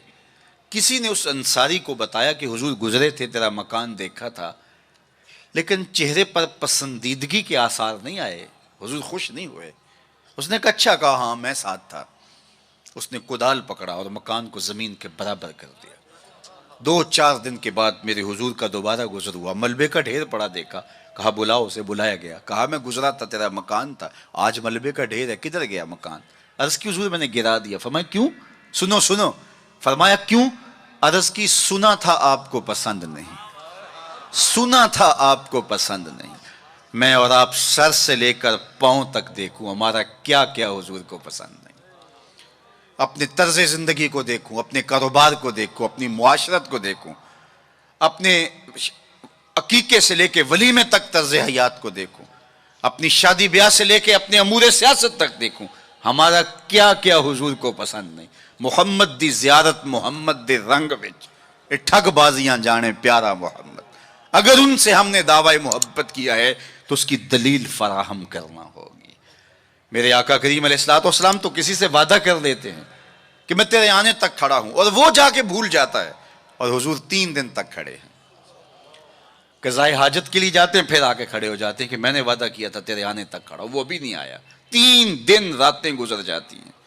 کسی نے اس انصاری کو بتایا کہ حضور گزرے تھے, تیرا مکان دیکھا تھا, لیکن چہرے پر پسندیدگی کے آثار نہیں آئے, حضور خوش نہیں ہوئے. اس نے کہا اچھا. کہا ہاں میں ساتھ تھا. اس نے کدال پکڑا اور مکان کو زمین کے برابر کر دیا. 2-4 دن کے بعد میرے حضور کا دوبارہ گزر ہوا, ملبے کا ڈھیر پڑا دیکھا. کہا بلاؤ. اسے بلایا گیا. کہا میں گزرا تھا, تیرا مکان تھا, آج ملبے کا ڈھیر ہے, کدھر گیا مکان؟ عرض کی حضور میں نے گرا دیا. فرمایا کیوں؟ سنو. فرمایا کیوں؟ عرض کی سنا تھا آپ کو پسند نہیں, سنا تھا آپ کو پسند نہیں. میں اور آپ سر سے لے کر پاؤں تک دیکھوں ہمارا کیا کیا حضور کو پسند نہیں. اپنے طرز زندگی کو دیکھوں, اپنے کاروبار کو دیکھوں, اپنی معاشرت کو دیکھوں, اپنے عقیقے سے لے کے ولیمے تک طرز حیات کو دیکھوں, اپنی شادی بیاہ سے لے کے اپنے امور سیاست تک دیکھوں, ہمارا کیا کیا حضور کو پسند نہیں. محمد دی زیارت محمد دے رنگ وچ اے ٹھگ بازیاں جانے پیارا محمد. اگر ان سے ہم نے دعوی محبت کیا ہے تو اس کی دلیل فراہم کرنا ہوگی. میرے آقا کریم علیہ الصلوۃ والسلام تو کسی سے وعدہ کر دیتے ہیں کہ میں تیرے آنے تک کھڑا ہوں، اور وہ جا کے بھول جاتا ہے، اور حضور 3 دن تک کھڑے ہیں. قضائے حاجت کے لیے جاتے ہیں، پھر آ کے کھڑے ہو جاتے ہیں کہ میں نے وعدہ کیا تھا تیرے آنے تک کھڑا ہوں، وہ بھی نہیں آیا. 3 دن راتیں گزر جاتی ہیں.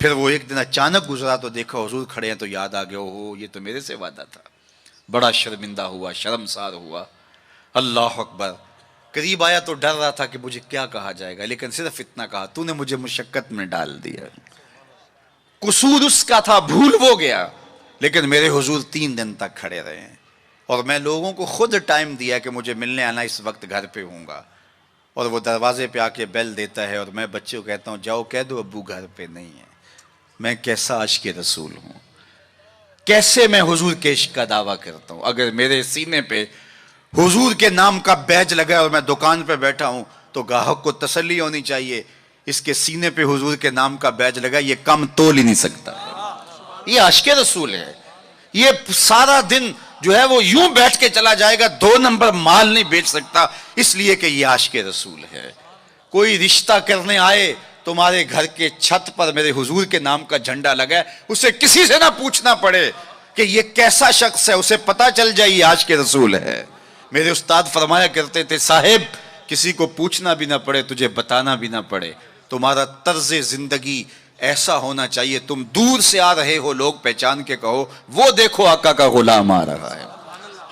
پھر وہ ایک دن اچانک گزرا تو دیکھا حضور کھڑے ہیں، تو یاد آ گیا اوہ یہ تو میرے سے وعدہ تھا. بڑا شرمندہ ہوا، شرمسار ہوا. اللہ اکبر. قریب آیا تو ڈر رہا تھا کہ مجھے کیا کہا جائے گا، لیکن صرف اتنا کہا تو نے مجھے مشقت میں ڈال دیا. قصور اس کا تھا، بھول وہ گیا، لیکن میرے حضور 3 دن تک کھڑے رہے ہیں. اور میں لوگوں کو خود ٹائم دیا کہ مجھے ملنے آنا، اس وقت گھر پہ ہوں گا. اور وہ دروازے پہ آ کے بیل دیتا ہے، اور میں بچے کو کہتا ہوں جاؤ کہہ دو ابو گھر پہ نہیں ہے. میں کیسا عاشق رسول ہوں، کیسے میں حضور کے عشق کا دعویٰ کرتا ہوں. اگر میرے سینے پہ حضور کے نام کا بیج لگا ہے اور میں دکان پہ بیٹھا ہوں تو گاہک کو تسلی ہونی چاہیے اس کے سینے پہ حضور کے نام کا بیج لگا، یہ کم تول ہی نہیں سکتا. یہ عاشق رسول ہے. یہ سارا دن جو ہے وہ یوں بیٹھ کے چلا جائے گا، 2 نمبر مال نہیں بیچ سکتا، اس لیے کہ یہ عاشق رسول ہے. کوئی رشتہ کرنے آئے تمہارے گھر کے چھت پر میرے حضور کے نام کا جھنڈا لگا ہے، اسے کسی سے نہ پوچھنا پڑے کہ یہ کیسا شخص ہے، اسے پتا چل جائے یہ عاشق رسول ہے. میرے استاد فرمایا کرتے تھے صاحب کسی کو پوچھنا بھی نہ پڑے، تجھے بتانا بھی نہ پڑے، تمہارا طرز زندگی ایسا ہونا چاہیے تم دور سے آ رہے ہو لوگ پہچان کے کہو وہ دیکھو آقا کا غلام آ رہا ہے.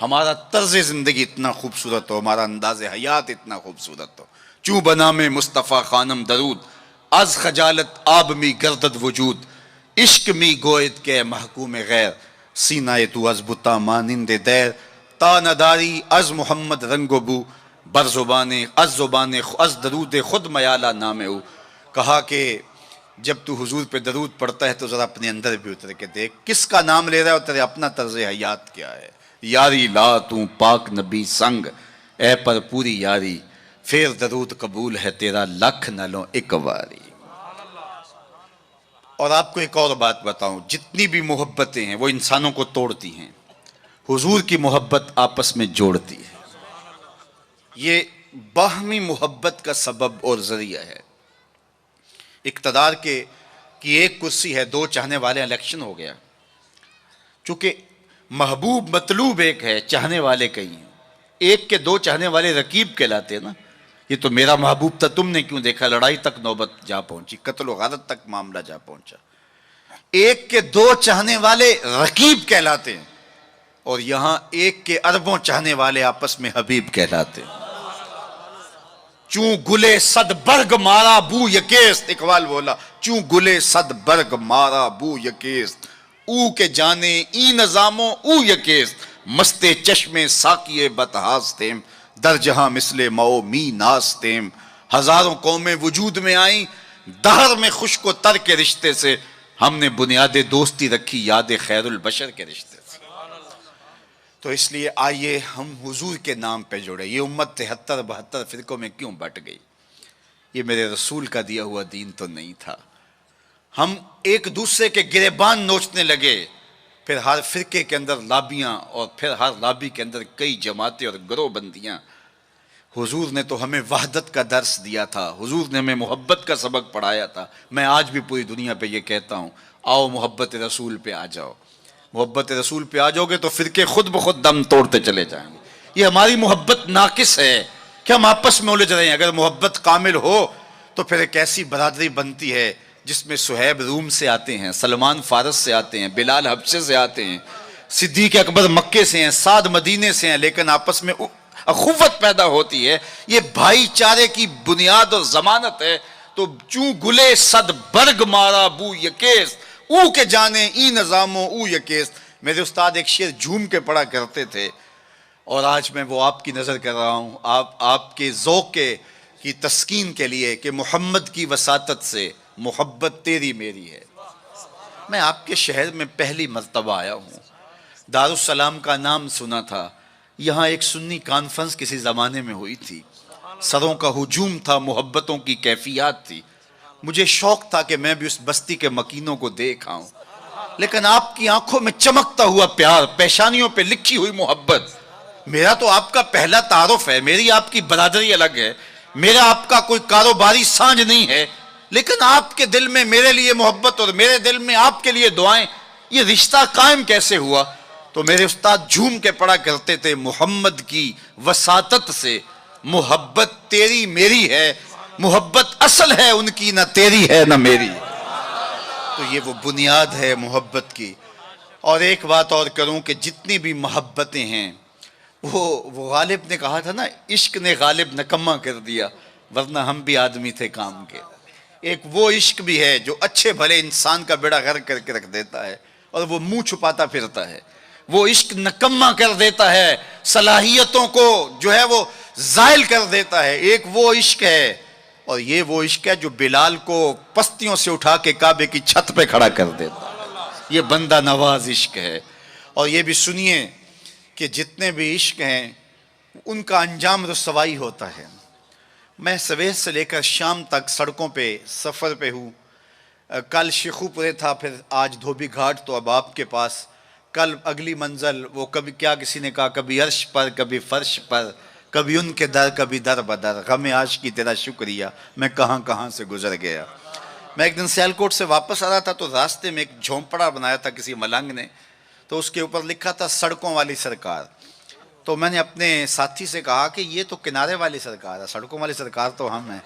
ہمارا طرز زندگی اتنا خوبصورت ہو، ہمارا انداز حیات اتنا خوبصورت ہو. چوں بنا میں مصطفیٰ خانم درود، از خجالت آب می گردد وجود، عشق می گوید کے محکوم غیر، سینہ تو از بتا مانند دیر، تا نداری از محمد رنگ و بو، بر زبان از درود خود میالہ نام او. کہا کہ جب تو حضور پہ درود پڑھتا ہے تو ذرا اپنے اندر بھی اتر کے دیکھ کس کا نام لے رہا ہے اور تیرے اپنا طرز حیات کیا ہے. یاری لا تو پاک نبی سنگ، اے پر پوری یاری، پھر درود قبول ہے تیرا لکھ نہ لو ایک واری. اور آپ کو ایک اور بات بتاؤں، جتنی بھی محبتیں ہیں وہ انسانوں کو توڑتی ہیں، حضور کی محبت آپس میں جوڑتی ہے. یہ باہمی محبت کا سبب اور ذریعہ ہے. اقتدار کی ایک کرسی ہے، 2 چاہنے والے، الیکشن ہو گیا. چونکہ محبوب مطلوب ایک ہے، چاہنے والے کئی ہیں. ایک کے 2 چاہنے والے رقیب کہلاتے ہیں نا. یہ تو میرا محبوب تھا تم نے کیوں دیکھا، لڑائی تک نوبت جا پہنچی، قتل و غارت تک معاملہ جا پہنچا. ایک کے 2 چاہنے والے رقیب کہلاتے ہیں، اور یہاں ایک کے اربوں چاہنے والے آپس میں حبیب کہلاتے ہیں. چوں گلے صد برگ مارا بو یکیست، اقبال بولا چوں گلے صد برگ مارا بو یکیست، او کے جانے ای نظاموں او یکیست، مستے چشمے ساقیے بتہاستیم، در جہاں مثل مو می ناستیم. ہزاروں قومیں وجود میں آئیں، دہر میں خشک و تر کے رشتے سے، ہم نے بنیاد دوستی رکھی یاد خیر البشر کے رشتے سے. تو اس لیے آئیے ہم حضور کے نام پہ جڑے. یہ امت 73-72 فرقوں میں کیوں بٹ گئی؟ یہ میرے رسول کا دیا ہوا دین تو نہیں تھا. ہم ایک دوسرے کے گریبان نوچنے لگے، پھر ہر فرقے کے اندر لابیاں، اور پھر ہر لابی کے اندر کئی جماعتیں اور گروہ بندیاں. حضور نے تو ہمیں وحدت کا درس دیا تھا، حضور نے ہمیں محبت کا سبق پڑھایا تھا. میں آج بھی پوری دنیا پہ یہ کہتا ہوں، آؤ محبت رسول پہ آ جاؤ. محبت رسول پہ آ جاؤ گے تو فرقے خود بخود دم توڑتے چلے جائیں گے. یہ ہماری محبت ناقص ہے کہ ہم آپس میں الجھ رہے ہیں. اگر محبت کامل ہو تو پھر ایک ایسی برادری بنتی ہے جس میں صہیب روم سے آتے ہیں، سلمان فارس سے آتے ہیں، بلال حبشے سے آتے ہیں، صدیق اکبر مکے سے ہیں، سعد مدینے سے ہیں، لیکن آپس میں اخوت پیدا ہوتی ہے. یہ بھائی چارے کی بنیاد اور ضمانت ہے. تو چوں گلے صد برگ مارا بو یکیس، او کے جانے ای نظاموں او یکیس. میرے استاد ایک شعر جھوم کے پڑھا کرتے تھے، اور آج میں وہ آپ کی نظر کر رہا ہوں، آپ کے ذوق کی تسکین کے لیے، کہ محمد کی وساطت سے محبت تیری میری ہے. میں آپ کے شہر میں پہلی مرتبہ آیا ہوں. دارالسلام کا نام سنا تھا. یہاں ایک سنی کانفرنس کسی زمانے میں ہوئی تھی. سروں کا ہجوم تھا، محبتوں کی کیفیات تھی. مجھے شوق تھا کہ میں بھی اس بستی کے مکینوں کو دیکھ آؤں، لیکن آپ کی آنکھوں میں چمکتا ہوا پیار، پیشانیوں پہ لکھی ہوئی محبت. میرا تو آپ کا پہلا تعارف ہے، میری آپ کی برادری الگ ہے، میرا آپ کا کوئی کاروباری سانج نہیں ہے، لیکن آپ کے دل میں میرے لیے محبت اور میرے دل میں آپ کے لیے دعائیں، یہ رشتہ قائم کیسے ہوا؟ تو میرے استاد جھوم کے پڑھا کرتے تھے، محمد کی وساطت سے محبت تیری میری ہے، محبت اصل ہے ان کی، نہ تیری ہے نہ میری. تو یہ وہ بنیاد ہے محبت کی. اور ایک بات اور کروں کہ جتنی بھی محبتیں ہیں، وہ غالب نے کہا تھا نا، عشق نے غالب نکما کر دیا ورنہ ہم بھی آدمی تھے کام کے. ایک وہ عشق بھی ہے جو اچھے بھلے انسان کا بیڑا غرق کر کے رکھ دیتا ہے اور وہ منہ چھپاتا پھرتا ہے. وہ عشق نکما کر دیتا ہے، صلاحیتوں کو جو ہے وہ زائل کر دیتا ہے. ایک وہ عشق ہے، اور یہ وہ عشق ہے جو بلال کو پستیوں سے اٹھا کے کعبے کی چھت پہ کھڑا کر دیتا ہے. یہ بندہ نواز عشق ہے. اور یہ بھی سنیے کہ جتنے بھی عشق ہیں ان کا انجام رسوائی ہوتا ہے. میں سویر سے لے کر شام تک سڑکوں پہ سفر پہ ہوں. کل شیخو پورے تھا، پھر آج دھوبی گھاٹ، تو اب آپ کے پاس. کل اگلی منزل وہ کبھی کیا کسی نے کہا، کبھی عرش پر کبھی فرش پر، کبھی ان کے در کبھی در بدر، غم عاشقی تیرا شکریہ میں کہاں کہاں سے گزر گیا. میں ایک دن سیالکوٹ سے واپس آ رہا تھا تو راستے میں ایک جھونپڑا بنایا تھا کسی ملنگ نے، تو اس کے اوپر لکھا تھا سڑکوں والی سرکار. تو میں نے اپنے ساتھی سے کہا کہ یہ تو کنارے والی سرکار ہے، سڑکوں والی سرکار تو ہم ہیں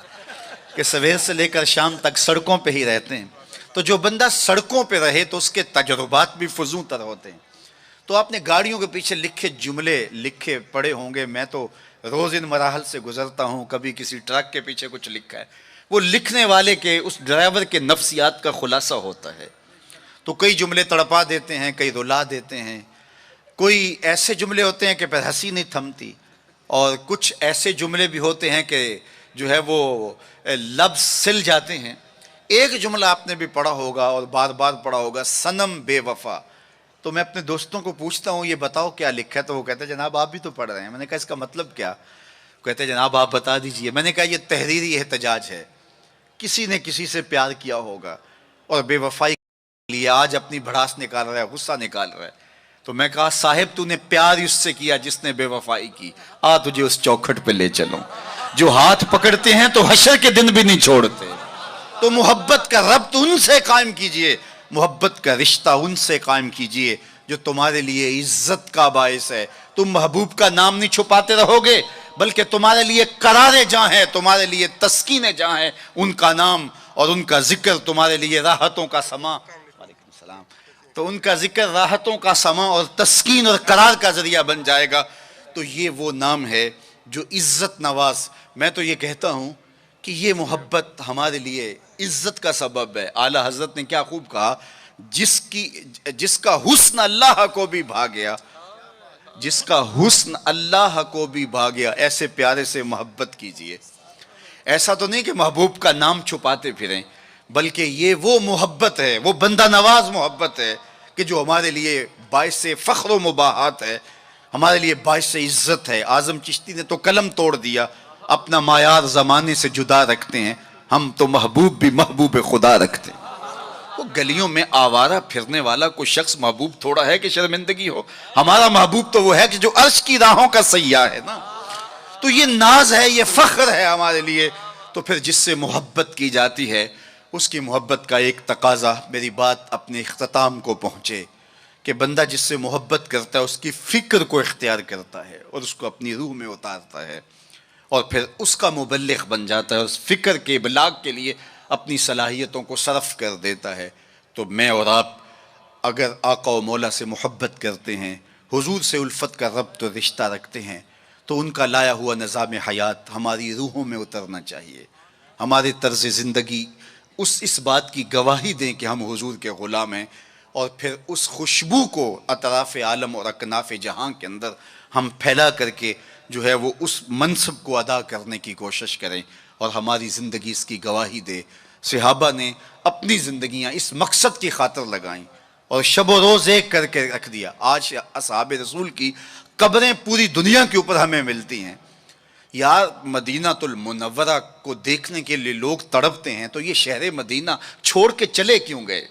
کہ سویر سے لے کر شام تک سڑکوں پہ ہی رہتے ہیں. تو جو بندہ سڑکوں پہ رہے تو اس کے تجربات بھی فزوں تر ہوتے ہیں. تو آپ نے گاڑیوں کے پیچھے لکھے جملے لکھے پڑے ہوں گے، میں تو روز ان مراحل سے گزرتا ہوں. کبھی کسی ٹرک کے پیچھے کچھ لکھا ہے، وہ لکھنے والے کے، اس ڈرائیور کے نفسیات کا خلاصہ ہوتا ہے. تو کئی جملے تڑپا دیتے ہیں، کئی رلا دیتے ہیں، کوئی ایسے جملے ہوتے ہیں کہ پھر ہنسی نہیں تھمتی، اور کچھ ایسے جملے بھی ہوتے ہیں کہ جو ہے وہ لفظ سل جاتے ہیں. ایک جملہ آپ نے بھی پڑھا ہوگا اور بار بار پڑھا ہوگا، صنم بے وفا. تو میں اپنے دوستوں کو پوچھتا ہوں یہ بتاؤ کیا لکھا ہے، تو وہ کہتے ہیں جناب آپ بھی تو پڑھ رہے ہیں. میں نے کہا اس کا مطلب کیا؟ کہتے ہیں جناب آپ بتا دیجئے. میں نے کہا یہ تحریری احتجاج ہے، کسی نے کسی سے پیار کیا ہوگا اور بے وفائی کے لیے آج اپنی بھڑاس نکال رہا ہے، غصہ نکال رہا ہے. تو میں کہا صاحب تو نے پیار اس سے کیا جس نے بے وفائی کی، آ تجھے اس چوکھٹ پہ لے چلوں. جو ہاتھ پکڑتے ہیں تو حشر کے دن بھی نہیں چھوڑتے. تو محبت کا ربط ان سے قائم کیجئے، محبت کا رشتہ ان سے قائم کیجئے جو تمہارے لیے عزت کا باعث ہے. تم محبوب کا نام نہیں چھپاتے رہو گے، بلکہ تمہارے لیے قرار جہاں ہے، تمہارے لیے تسکین جہاں ہے، ان کا نام اور ان کا ذکر تمہارے لیے راحتوں کا سما. وعلیکم السلام. تو ان کا ذکر راحتوں کا سما اور تسکین اور قرار کا ذریعہ بن جائے گا. تو یہ وہ نام ہے جو عزت نواز. میں تو یہ کہتا ہوں کہ یہ محبت ہمارے لیے عزت کا سبب ہے. اعلیٰ حضرت نے کیا خوب کہا، جس کا حسن اللہ کو بھی بھا گیا، جس کا حسن اللہ کو بھی بھا گیا، ایسے پیارے سے محبت کیجئے. ایسا تو نہیں کہ محبوب کا نام چھپاتے پھریں، بلکہ یہ وہ محبت ہے، وہ بندہ نواز محبت ہے کہ جو ہمارے لیے باعث فخر و مباحات ہے، ہمارے لیے باعث عزت ہے. اعظم چشتی نے تو قلم توڑ دیا، اپنا معیار زمانے سے جدا رکھتے ہیں، ہم تو محبوب بھی محبوب خدا رکھتے ہیں. وہ گلیوں میں آوارہ پھرنے والا کوئی شخص محبوب تھوڑا ہے کہ شرمندگی ہو. ہمارا محبوب تو وہ ہے کہ جو عرش کی راہوں کا سیاح ہے نا. تو یہ ناز ہے، یہ فخر ہے ہمارے لیے. تو پھر جس سے محبت کی جاتی ہے اس کی محبت کا ایک تقاضا، میری بات اپنے اختتام کو پہنچے، کہ بندہ جس سے محبت کرتا ہے اس کی فکر کو اختیار کرتا ہے اور اس کو اپنی روح میں اتارتا ہے، اور پھر اس کا مبلغ بن جاتا ہے، اس فکر کے ابلاغ کے لیے اپنی صلاحیتوں کو صرف کر دیتا ہے. تو میں اور آپ اگر آقا و مولا سے محبت کرتے ہیں، حضور سے الفت کا ربط و رشتہ رکھتے ہیں، تو ان کا لایا ہوا نظام حیات ہماری روحوں میں اترنا چاہیے. ہمارے طرز زندگی اس بات کی گواہی دیں کہ ہم حضور کے غلام ہیں، اور پھر اس خوشبو کو اطراف عالم اور اکناف جہاں کے اندر ہم پھیلا کر کے جو ہے وہ اس منصب کو ادا کرنے کی کوشش کریں، اور ہماری زندگی اس کی گواہی دے. صحابہ نے اپنی زندگیاں اس مقصد کی خاطر لگائیں اور شب و روز ایک کر کے رکھ دیا. آج اصحاب رسول کی قبریں پوری دنیا کے اوپر ہمیں ملتی ہیں. یار مدینہ المنورہ کو دیکھنے کے لیے لوگ تڑپتے ہیں، تو یہ شہر مدینہ چھوڑ کے چلے کیوں گئے؟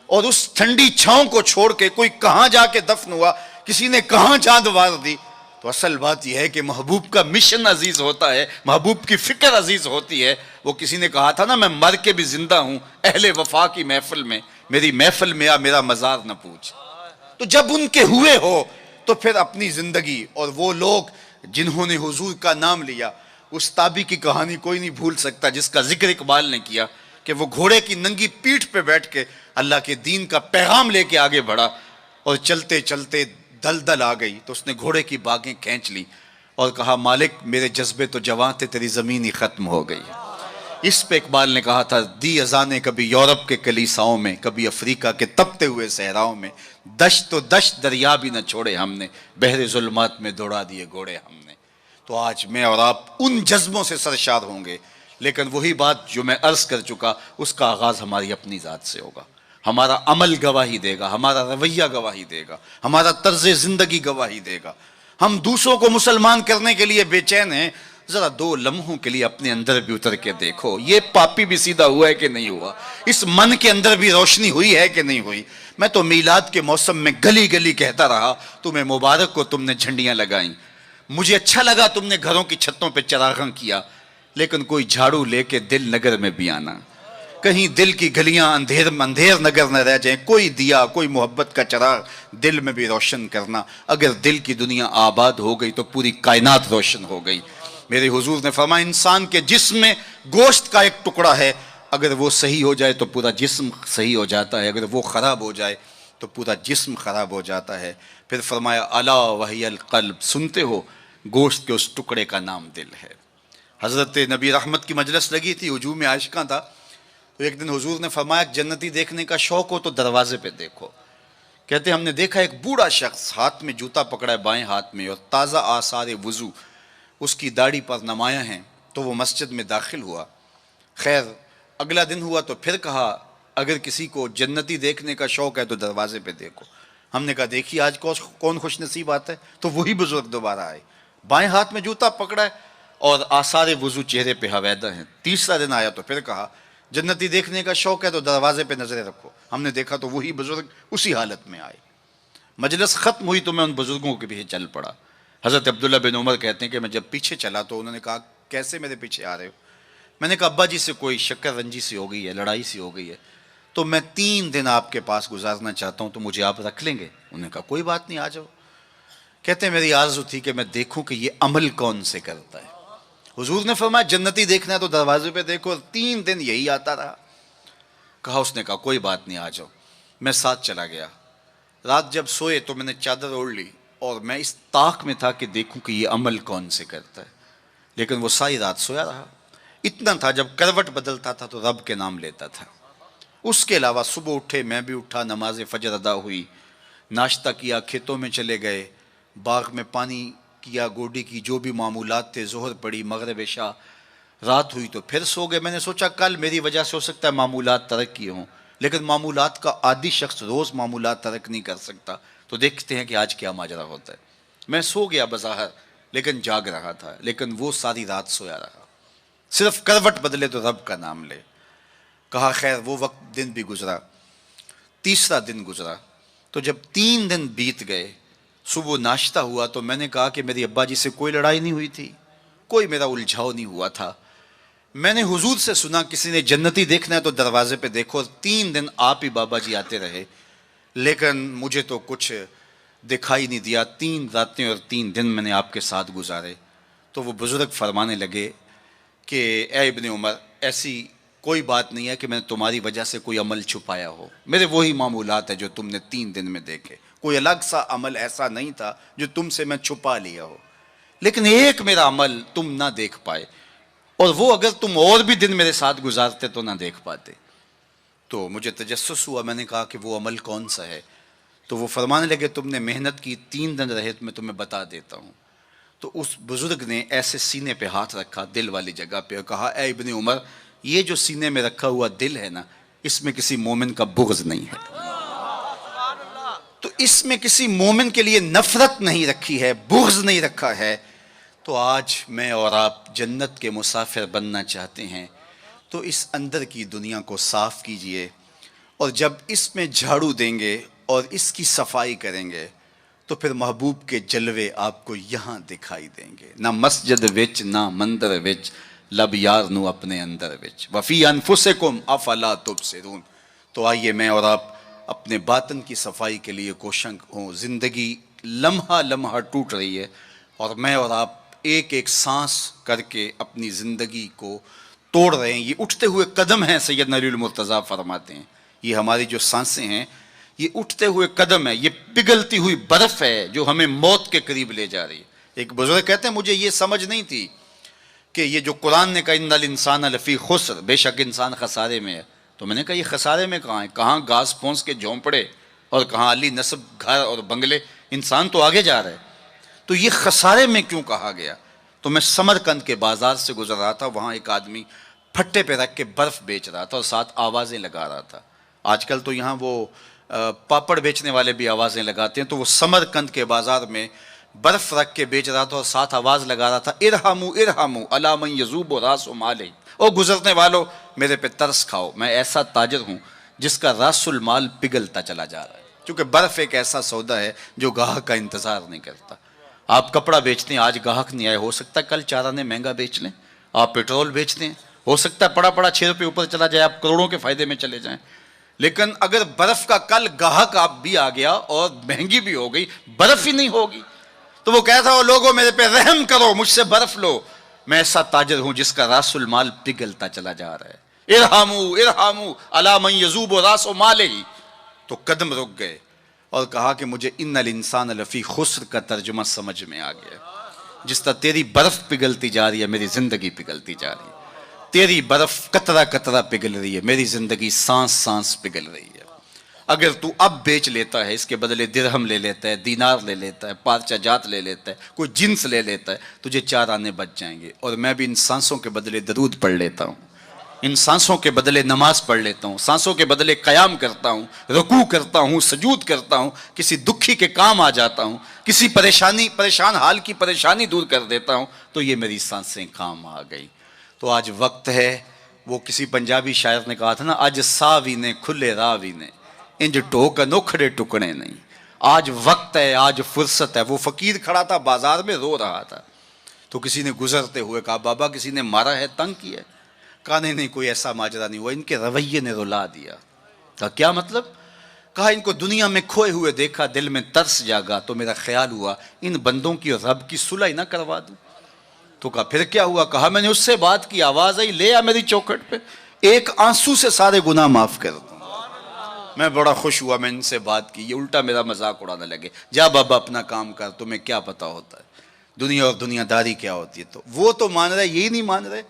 اور اس ٹھنڈی چھاؤں کو چھوڑ کے کوئی کہاں جا کے دفن ہوا، کسی نے کہاں چاند وار دی؟ تو اصل بات یہ ہے کہ محبوب کا مشن عزیز ہوتا ہے، محبوب کی فکر عزیز ہوتی ہے۔ وہ کسی نے کہا تھا نا، میں مر کے بھی زندہ ہوں اہل وفا کی محفل میں، میری محفل میں آ میرا مزار نہ پوچھ۔ تو جب ان کے ہوئے ہو تو پھر اپنی زندگی اور وہ لوگ جنہوں نے حضور کا نام لیا، اس تابی کی کہانی کوئی نہیں بھول سکتا جس کا ذکر اقبال نے کیا کہ وہ گھوڑے کی ننگی پیٹھ پہ بیٹھ کے اللہ کے دین کا پیغام لے کے آگے بڑھا، اور چلتے چلتے دلدل آ گئی تو اس نے گھوڑے کی باگیں کھینچ لی اور کہا مالک میرے جذبے تو جواں تھے، تیری زمین ہی ختم ہو گئی۔ اس پہ اقبال نے کہا تھا، دی اذانیں کبھی یورپ کے کلیساؤں میں، کبھی افریقہ کے تپتے ہوئے صحراؤں میں، دشت و دشت دریا بھی نہ چھوڑے ہم نے، بحر ظلمات میں دوڑا دیے گھوڑے ہم نے۔ تو آج میں اور آپ ان جذبوں سے سرشار ہوں گے، لیکن وہی بات جو میں عرض کر چکا، اس کا آغاز ہماری اپنی ذات سے ہوگا۔ ہمارا عمل گواہی دے گا، ہمارا رویہ گواہی دے گا، ہمارا طرز زندگی گواہی دے گا۔ ہم دوسروں کو مسلمان کرنے کے لیے بے چین ہیں، ذرا 2 لمحوں کے لیے اپنے اندر بھی اتر کے دیکھو، یہ پاپی بھی سیدھا ہوا ہے کہ نہیں ہوا، اس من کے اندر بھی روشنی ہوئی ہے کہ نہیں ہوئی۔ میں تو میلاد کے موسم میں گلی گلی کہتا رہا، تمہیں مبارک کو تم نے جھنڈیاں لگائیں، مجھے اچھا لگا تم نے گھروں کی چھتوں پہ چراغاں کیا، لیکن کوئی جھاڑو لے کے دل نگر میں بھی آنا، کہیں دل کی گلیاں اندھیر نگر نہ رہ جائیں، کوئی دیا، کوئی محبت کا چراغ دل میں بھی روشن کرنا۔ اگر دل کی دنیا آباد ہو گئی تو پوری کائنات روشن ہو گئی۔ میرے حضور نے فرمایا انسان کے جسم میں گوشت کا ایک ٹکڑا ہے، اگر وہ صحیح ہو جائے تو پورا جسم صحیح ہو جاتا ہے، اگر وہ خراب ہو جائے تو پورا جسم خراب ہو جاتا ہے۔ پھر فرمایا الا وہی القلب، سنتے ہو گوشت کے اس ٹکڑے کا نام دل ہے۔ حضرت نبی رحمت کی مجلس لگی تھی، ہجوم عاشقاں تھا، تو ایک دن حضور نے فرمایا جنتی دیکھنے کا شوق ہو تو دروازے پہ دیکھو۔ کہتے ہم نے دیکھا ایک بوڑھا شخص ہاتھ میں جوتا پکڑا ہے بائیں ہاتھ میں، اور تازہ آثار وضو اس کی داڑھی پر نمایاں ہیں، تو وہ مسجد میں داخل ہوا۔ خیر اگلا دن ہوا تو پھر کہا اگر کسی کو جنتی دیکھنے کا شوق ہے تو دروازے پہ دیکھو۔ ہم نے کہا دیکھیے آج کون خوش نصیب آتا ہے، تو وہی بزرگ دوبارہ آئے، بائیں ہاتھ میں جوتا پکڑا ہے اور آثار وضو چہرے پہ حویدہ ہیں۔ تیسرا دن آیا تو پھر کہا جنتی دیکھنے کا شوق ہے تو دروازے پہ نظریں رکھو۔ ہم نے دیکھا تو وہی بزرگ اسی حالت میں آئے۔ مجلس ختم ہوئی تو میں ان بزرگوں کے پیچھے چل پڑا۔ حضرت عبداللہ بن عمر کہتے ہیں کہ میں جب پیچھے چلا تو انہوں نے کہا کیسے میرے پیچھے آ رہے ہو؟ میں نے کہا ابا جی سے کوئی شکر رنجی سی ہو گئی ہے، لڑائی سی ہو گئی ہے، تو میں 3 دن آپ کے پاس گزارنا چاہتا ہوں، تو مجھے آپ رکھ لیں گے؟ انہوں نے کہا کوئی بات نہیں، آ جاؤ۔ کہتے ہیں میری آرزو تھی کہ میں دیکھوں کہ یہ عمل کون سے کرتا ہے۔ حضور نے فرمایا جنتی دیکھنا ہے تو دروازے پہ دیکھو، 3 دن یہی آتا رہا۔ کہا اس نے کہا کوئی بات نہیں، آ جاؤ۔ میں ساتھ چلا گیا۔ رات جب سوئے تو میں نے چادر اوڑھ لی اور میں اس طاق میں تھا کہ دیکھوں کہ یہ عمل کون سے کرتا ہے، لیکن وہ ساری رات سویا رہا۔ اتنا تھا جب کروٹ بدلتا تھا تو رب کے نام لیتا تھا۔ اس کے علاوہ صبح اٹھے، میں بھی اٹھا، نماز فجر ادا ہوئی، ناشتہ کیا، کھیتوں میں چلے گئے، باغ میں پانی کیا، گوڈی کی جو بھی معمولات تھے، ظہر پڑی، مغرب عشاء، رات ہوئی تو پھر سو گئے۔ میں نے سوچا کل میری وجہ سے ہو سکتا ہے معمولات ترک کیے ہوں، لیکن معمولات کا عادی شخص روز معمولات ترک نہیں کر سکتا، تو دیکھتے ہیں کہ آج کیا ماجرا ہوتا ہے۔ میں سو گیا بظاہر، لیکن جاگ رہا تھا، لیکن وہ ساری رات سویا رہا، صرف کروٹ بدلے تو رب کا نام لے۔ کہا خیر وہ وقت دن بھی گزرا۔ تیسرا دن گزرا تو جب 3 دن بیت گئے، صبح ناشتہ ہوا تو میں نے کہا کہ میری ابا جی سے کوئی لڑائی نہیں ہوئی تھی، کوئی میرا الجھاؤ نہیں ہوا تھا۔ میں نے حضور سے سنا کسی نے جنتی دیکھنا ہے تو دروازے پہ دیکھو، 3 دن آپ ہی بابا جی آتے رہے، لیکن مجھے تو کچھ دکھائی نہیں دیا۔ 3 راتیں اور 3 دن میں نے آپ کے ساتھ گزارے۔ تو وہ بزرگ فرمانے لگے کہ اے ابن عمر، ایسی کوئی بات نہیں ہے کہ میں نے تمہاری وجہ سے کوئی عمل چھپایا ہو، میرے وہی معمولات ہیں جو تم نے 3 دن میں دیکھے، کوئی الگ سا عمل ایسا نہیں تھا جو تم سے میں چھپا لیا ہو، لیکن ایک میرا عمل تم نہ دیکھ پائے، اور وہ اگر تم اور بھی دن میرے ساتھ گزارتے تو نہ دیکھ پاتے۔ تو مجھے تجسس ہوا، میں نے کہا کہ وہ عمل کون سا ہے؟ تو وہ فرمانے لگے تم نے محنت کی، 3 دن رہے، میں تمہیں بتا دیتا ہوں۔ تو اس بزرگ نے ایسے سینے پہ ہاتھ رکھا دل والی جگہ پہ اور کہا اے ابن عمر، یہ جو سینے میں رکھا ہوا دل ہے نا، اس میں کسی مومن کا بغض نہیں ہے، تو اس میں کسی مومن کے لیے نفرت نہیں رکھی ہے، بغض نہیں رکھا ہے، تو آج میں اور آپ جنت کے مسافر بننا چاہتے ہیں تو اس اندر کی دنیا کو صاف کیجئے، اور جب اس میں جھاڑو دیں گے اور اس کی صفائی کریں گے تو پھر محبوب کے جلوے آپ کو یہاں دکھائی دیں گے، نہ مسجد وچ نہ مندر وچ، لب یار نو اپنے اندر وچ، وفی انفسکم افلا تبصرون۔ تو آئیے میں اور آپ اپنے باطن کی صفائی کے لیے کوشاں ہوں۔ زندگی لمحہ لمحہ ٹوٹ رہی ہے، اور میں اور آپ ایک ایک سانس کر کے اپنی زندگی کو توڑ رہے ہیں۔ یہ اٹھتے ہوئے قدم ہیں، سیدنا علی المرتضیٰ فرماتے ہیں، یہ ہماری جو سانسیں ہیں یہ اٹھتے ہوئے قدم ہے، یہ پگھلتی ہوئی برف ہے جو ہمیں موت کے قریب لے جا رہی ہے۔ ایک بزرگ کہتے ہیں مجھے یہ سمجھ نہیں تھی کہ یہ جو قرآن نے کہا ان الانسان لفی خسر، بے شک انسان خسارے میں ہے، تو میں نے کہا یہ خسارے میں کہاں ہے؟ کہاں گھاس پھونس کے جھونپڑے اور کہاں علی نصب گھر اور بنگلے، انسان تو آگے جا رہا ہے، تو یہ خسارے میں کیوں کہا گیا؟ تو میں سمرقند کے بازار سے گزر رہا تھا، وہاں ایک آدمی پھٹے پہ رکھ کے برف بیچ رہا تھا اور ساتھ آوازیں لگا رہا تھا۔ آج کل تو یہاں وہ پاپڑ بیچنے والے بھی آوازیں لگاتے ہیں، تو وہ سمرقند کے بازار میں برف رکھ کے بیچ رہا تھا اور ساتھ آواز لگا رہا تھا ارحموا ارحموا علی من یذوب راس مالہ، او گزرنے والو میرے پہ ترس کھاؤ، میں ایسا تاجر ہوں جس کا راس المال پگھلتا چلا جا رہا ہے، کیونکہ برف ایک ایسا سودا ہے جو گاہک کا انتظار نہیں کرتا۔ آپ کپڑا بیچتے ہیں، آج گاہک نہیں آئے، ہو سکتا ہے کل 4 آنے مہنگا بیچ لیں۔ آپ پیٹرول بیچتے ہیں، ہو سکتا ہے پڑا پڑا 6 روپے اوپر چلا جائے، آپ کروڑوں کے فائدے میں چلے جائیں۔ لیکن اگر برف کا کل گاہک آپ بھی آ گیا اور مہنگی بھی ہو گئی، برف ہی نہیں ہوگی، تو وہ کہتا ہے لوگوں میرے پہ رحم کرو، مجھ سے برف لو، میں ایسا تاجر ہوں جس کا راس المال پگھلتا چلا جا رہا ہے۔ ارحموا ارحموا علی من یذوب راس مالہ، تو قدم رک گئے اور کہا کہ مجھے ان الانسان لفی خسر کا ترجمہ سمجھ میں آ گیا۔ جس طرح تیری برف پگھلتی جا رہی ہے میری زندگی پگھلتی جا رہی ہے، تیری برف قطرہ قطرہ پگھل رہی ہے، میری زندگی سانس سانس پگھل رہی ہے۔ اگر تو اب بیچ لیتا ہے، اس کے بدلے درہم لے لیتا ہے، دینار لے لیتا ہے، پارچہ جات لے لیتا ہے، کوئی جنس لے لیتا ہے، تجھے 4 آنے بچ جائیں گے۔ اور میں بھی ان سانسوں کے بدلے درود پڑھ لیتا ہوں، ان سانسوں کے بدلے نماز پڑھ لیتا ہوں، سانسوں کے بدلے قیام کرتا ہوں، رکوع کرتا ہوں، سجود کرتا ہوں، کسی دکھی کے کام آ جاتا ہوں، کسی پریشان حال کی پریشانی دور کر دیتا ہوں، تو یہ میری سانسیں کام آ گئی۔ تو آج وقت ہے، وہ کسی پنجابی شاعر نے کہا تھا نا، آج ساوی نے کھلے راوی نے انج ٹوک انوکھڑے ٹکڑے نہیں۔ آج وقت ہے، آج فرصت ہے۔ وہ فقیر کھڑا تھا بازار میں رو رہا تھا، تو کسی نے گزرتے ہوئے کہا بابا کسی نے مارا ہے، تنگ کیا ہے؟ کہا نہیں کوئی ایسا ماجرا نہیں ہوا، ان کے رویے نے رلا دیا۔ کہا کیا مطلب؟ کہا ان کو دنیا میں کھوئے ہوئے دیکھا، دل میں ترس جاگا، تو میرا خیال ہوا ان بندوں کی اور رب کی صلح نہ کروا دوں۔ تو کہا پھر کیا ہوا؟ کہا میں نے اس سے بات کی، آواز آئی لے آ میری چوکھٹ پہ، ایک آنسو سے سارے گناہ معاف کر دوں۔ میں بڑا خوش ہوا، میں ان سے بات کی، یہ الٹا میرا مذاق اڑانے لگے، جا بابا اپنا کام کر، تمہیں کیا پتا ہوتا ہے دنیا اور دنیا داری کیا ہوتی ہے۔ تو وہ تو مان رہے، یہی نہیں مان رہے،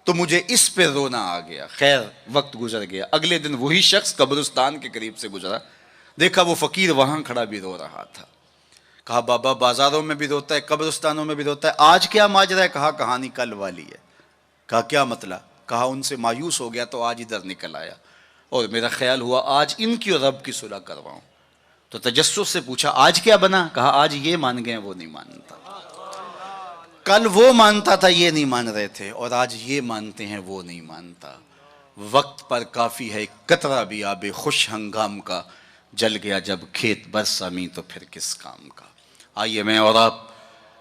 تو مجھے اس پہ رونا آ گیا۔ خیر وقت گزر گیا، اگلے دن وہی شخص قبرستان کے قریب سے گزرا، دیکھا وہ فقیر وہاں کھڑا بھی رو رہا تھا۔ کہا بابا بازاروں میں بھی روتا ہے، قبرستانوں میں بھی روتا ہے، آج کیا ماجرا ہے؟ کہا کہانی کل والی ہے۔ کہا کیا مطلب؟ کہا ان سے مایوس ہو گیا تو آج ادھر نکل آیا، اور میرا خیال ہوا آج ان کی اور رب کی صلح کرواؤں۔ تو تجسس سے پوچھا آج کیا بنا؟ کہا آج یہ مان گئے وہ نہیں مانتا، کل وہ مانتا تھا یہ نہیں مان رہے تھے، اور آج یہ مانتے ہیں وہ نہیں مانتا۔ وقت پر کافی ہے قطرہ بھی آب خوش ہنگام کا، جل گیا جب کھیت برسا می تو پھر کس کام کا۔ آئیے میں اور آپ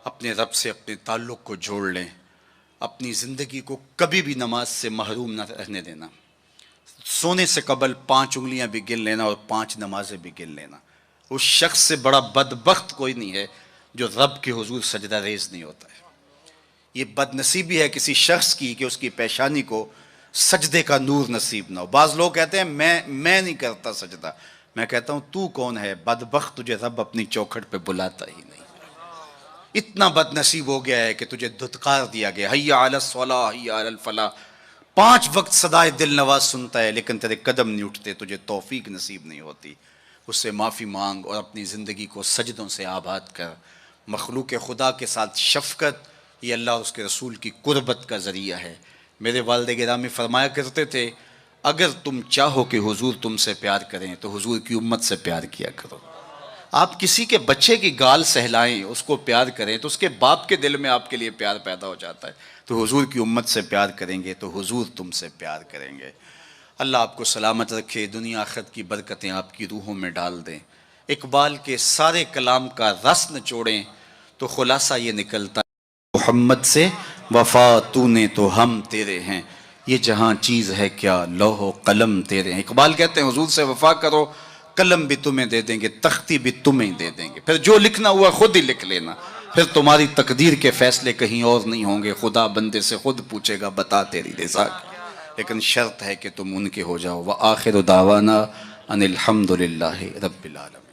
اپنے رب سے اپنے تعلق کو جوڑ لیں، اپنی زندگی کو کبھی بھی نماز سے محروم نہ رہنے دینا، سونے سے قبل 5 انگلیاں بھی گن لینا اور 5 نمازیں بھی گن لینا۔ اس شخص سے بڑا بدبخت کوئی نہیں ہے جو رب کے حضور سجدہ ریز نہیں ہوتا ہے۔ یہ بد نصیبی ہے کسی شخص کی کہ اس کی پیشانی کو سجدے کا نور نصیب نہ ہو۔ بعض لوگ کہتے ہیں میں نہیں کرتا سجدہ، میں کہتا ہوں تو کون ہے بدبخت، تجھے رب اپنی چوکھٹ پہ بلاتا ہی نہیں۔ اتنا بد نصیب ہو گیا ہے کہ تجھے دھتکار دیا گیا، حی علی الصلاح حی علی الفلاح، 5 وقت صدائے دل نواز سنتا ہے لیکن تیرے قدم نہیں اٹھتے، تجھے توفیق نصیب نہیں ہوتی۔ اس سے معافی مانگ اور اپنی زندگی کو سجدوں سے آباد کر۔ مخلوق خدا کے ساتھ شفقت یہ اللہ اور اس کے رسول کی قربت کا ذریعہ ہے۔ میرے والد گرامی فرمایا کرتے تھے اگر تم چاہو کہ حضور تم سے پیار کریں تو حضور کی امت سے پیار کیا کرو، آپ کسی کے بچے کی گال سہلائیں، اس کو پیار کریں تو اس کے باپ کے دل میں آپ کے لیے پیار پیدا ہو جاتا ہے. تو حضور کی امت سے پیار کریں گے تو حضور تم سے پیار کریں گے. اللہ آپ کو سلامت رکھے، دنیا آخرت کی برکتیں آپ کی روحوں میں ڈال دیں. اقبال کے سارے کلام کا رس نچوڑیں تو خلاصہ یہ نکلتا ہے، محمد سے وفا تو نے تو ہم تیرے ہیں، یہ جہاں چیز ہے کیا لوح و قلم تیرے ہیں. اقبال کہتے ہیں حضور سے وفا کرو، قلم بھی تمہیں دے دیں گے، تختی بھی تمہیں دے دیں گے، پھر جو لکھنا ہوا خود ہی لکھ لینا، پھر تمہاری تقدیر کے فیصلے کہیں اور نہیں ہوں گے، خدا بندے سے خود پوچھے گا بتا تیری رضا کی. لیکن شرط ہے کہ تم ان کے ہو جاؤ. وآخر دعوانا ان الحمد للہ رب العالمین.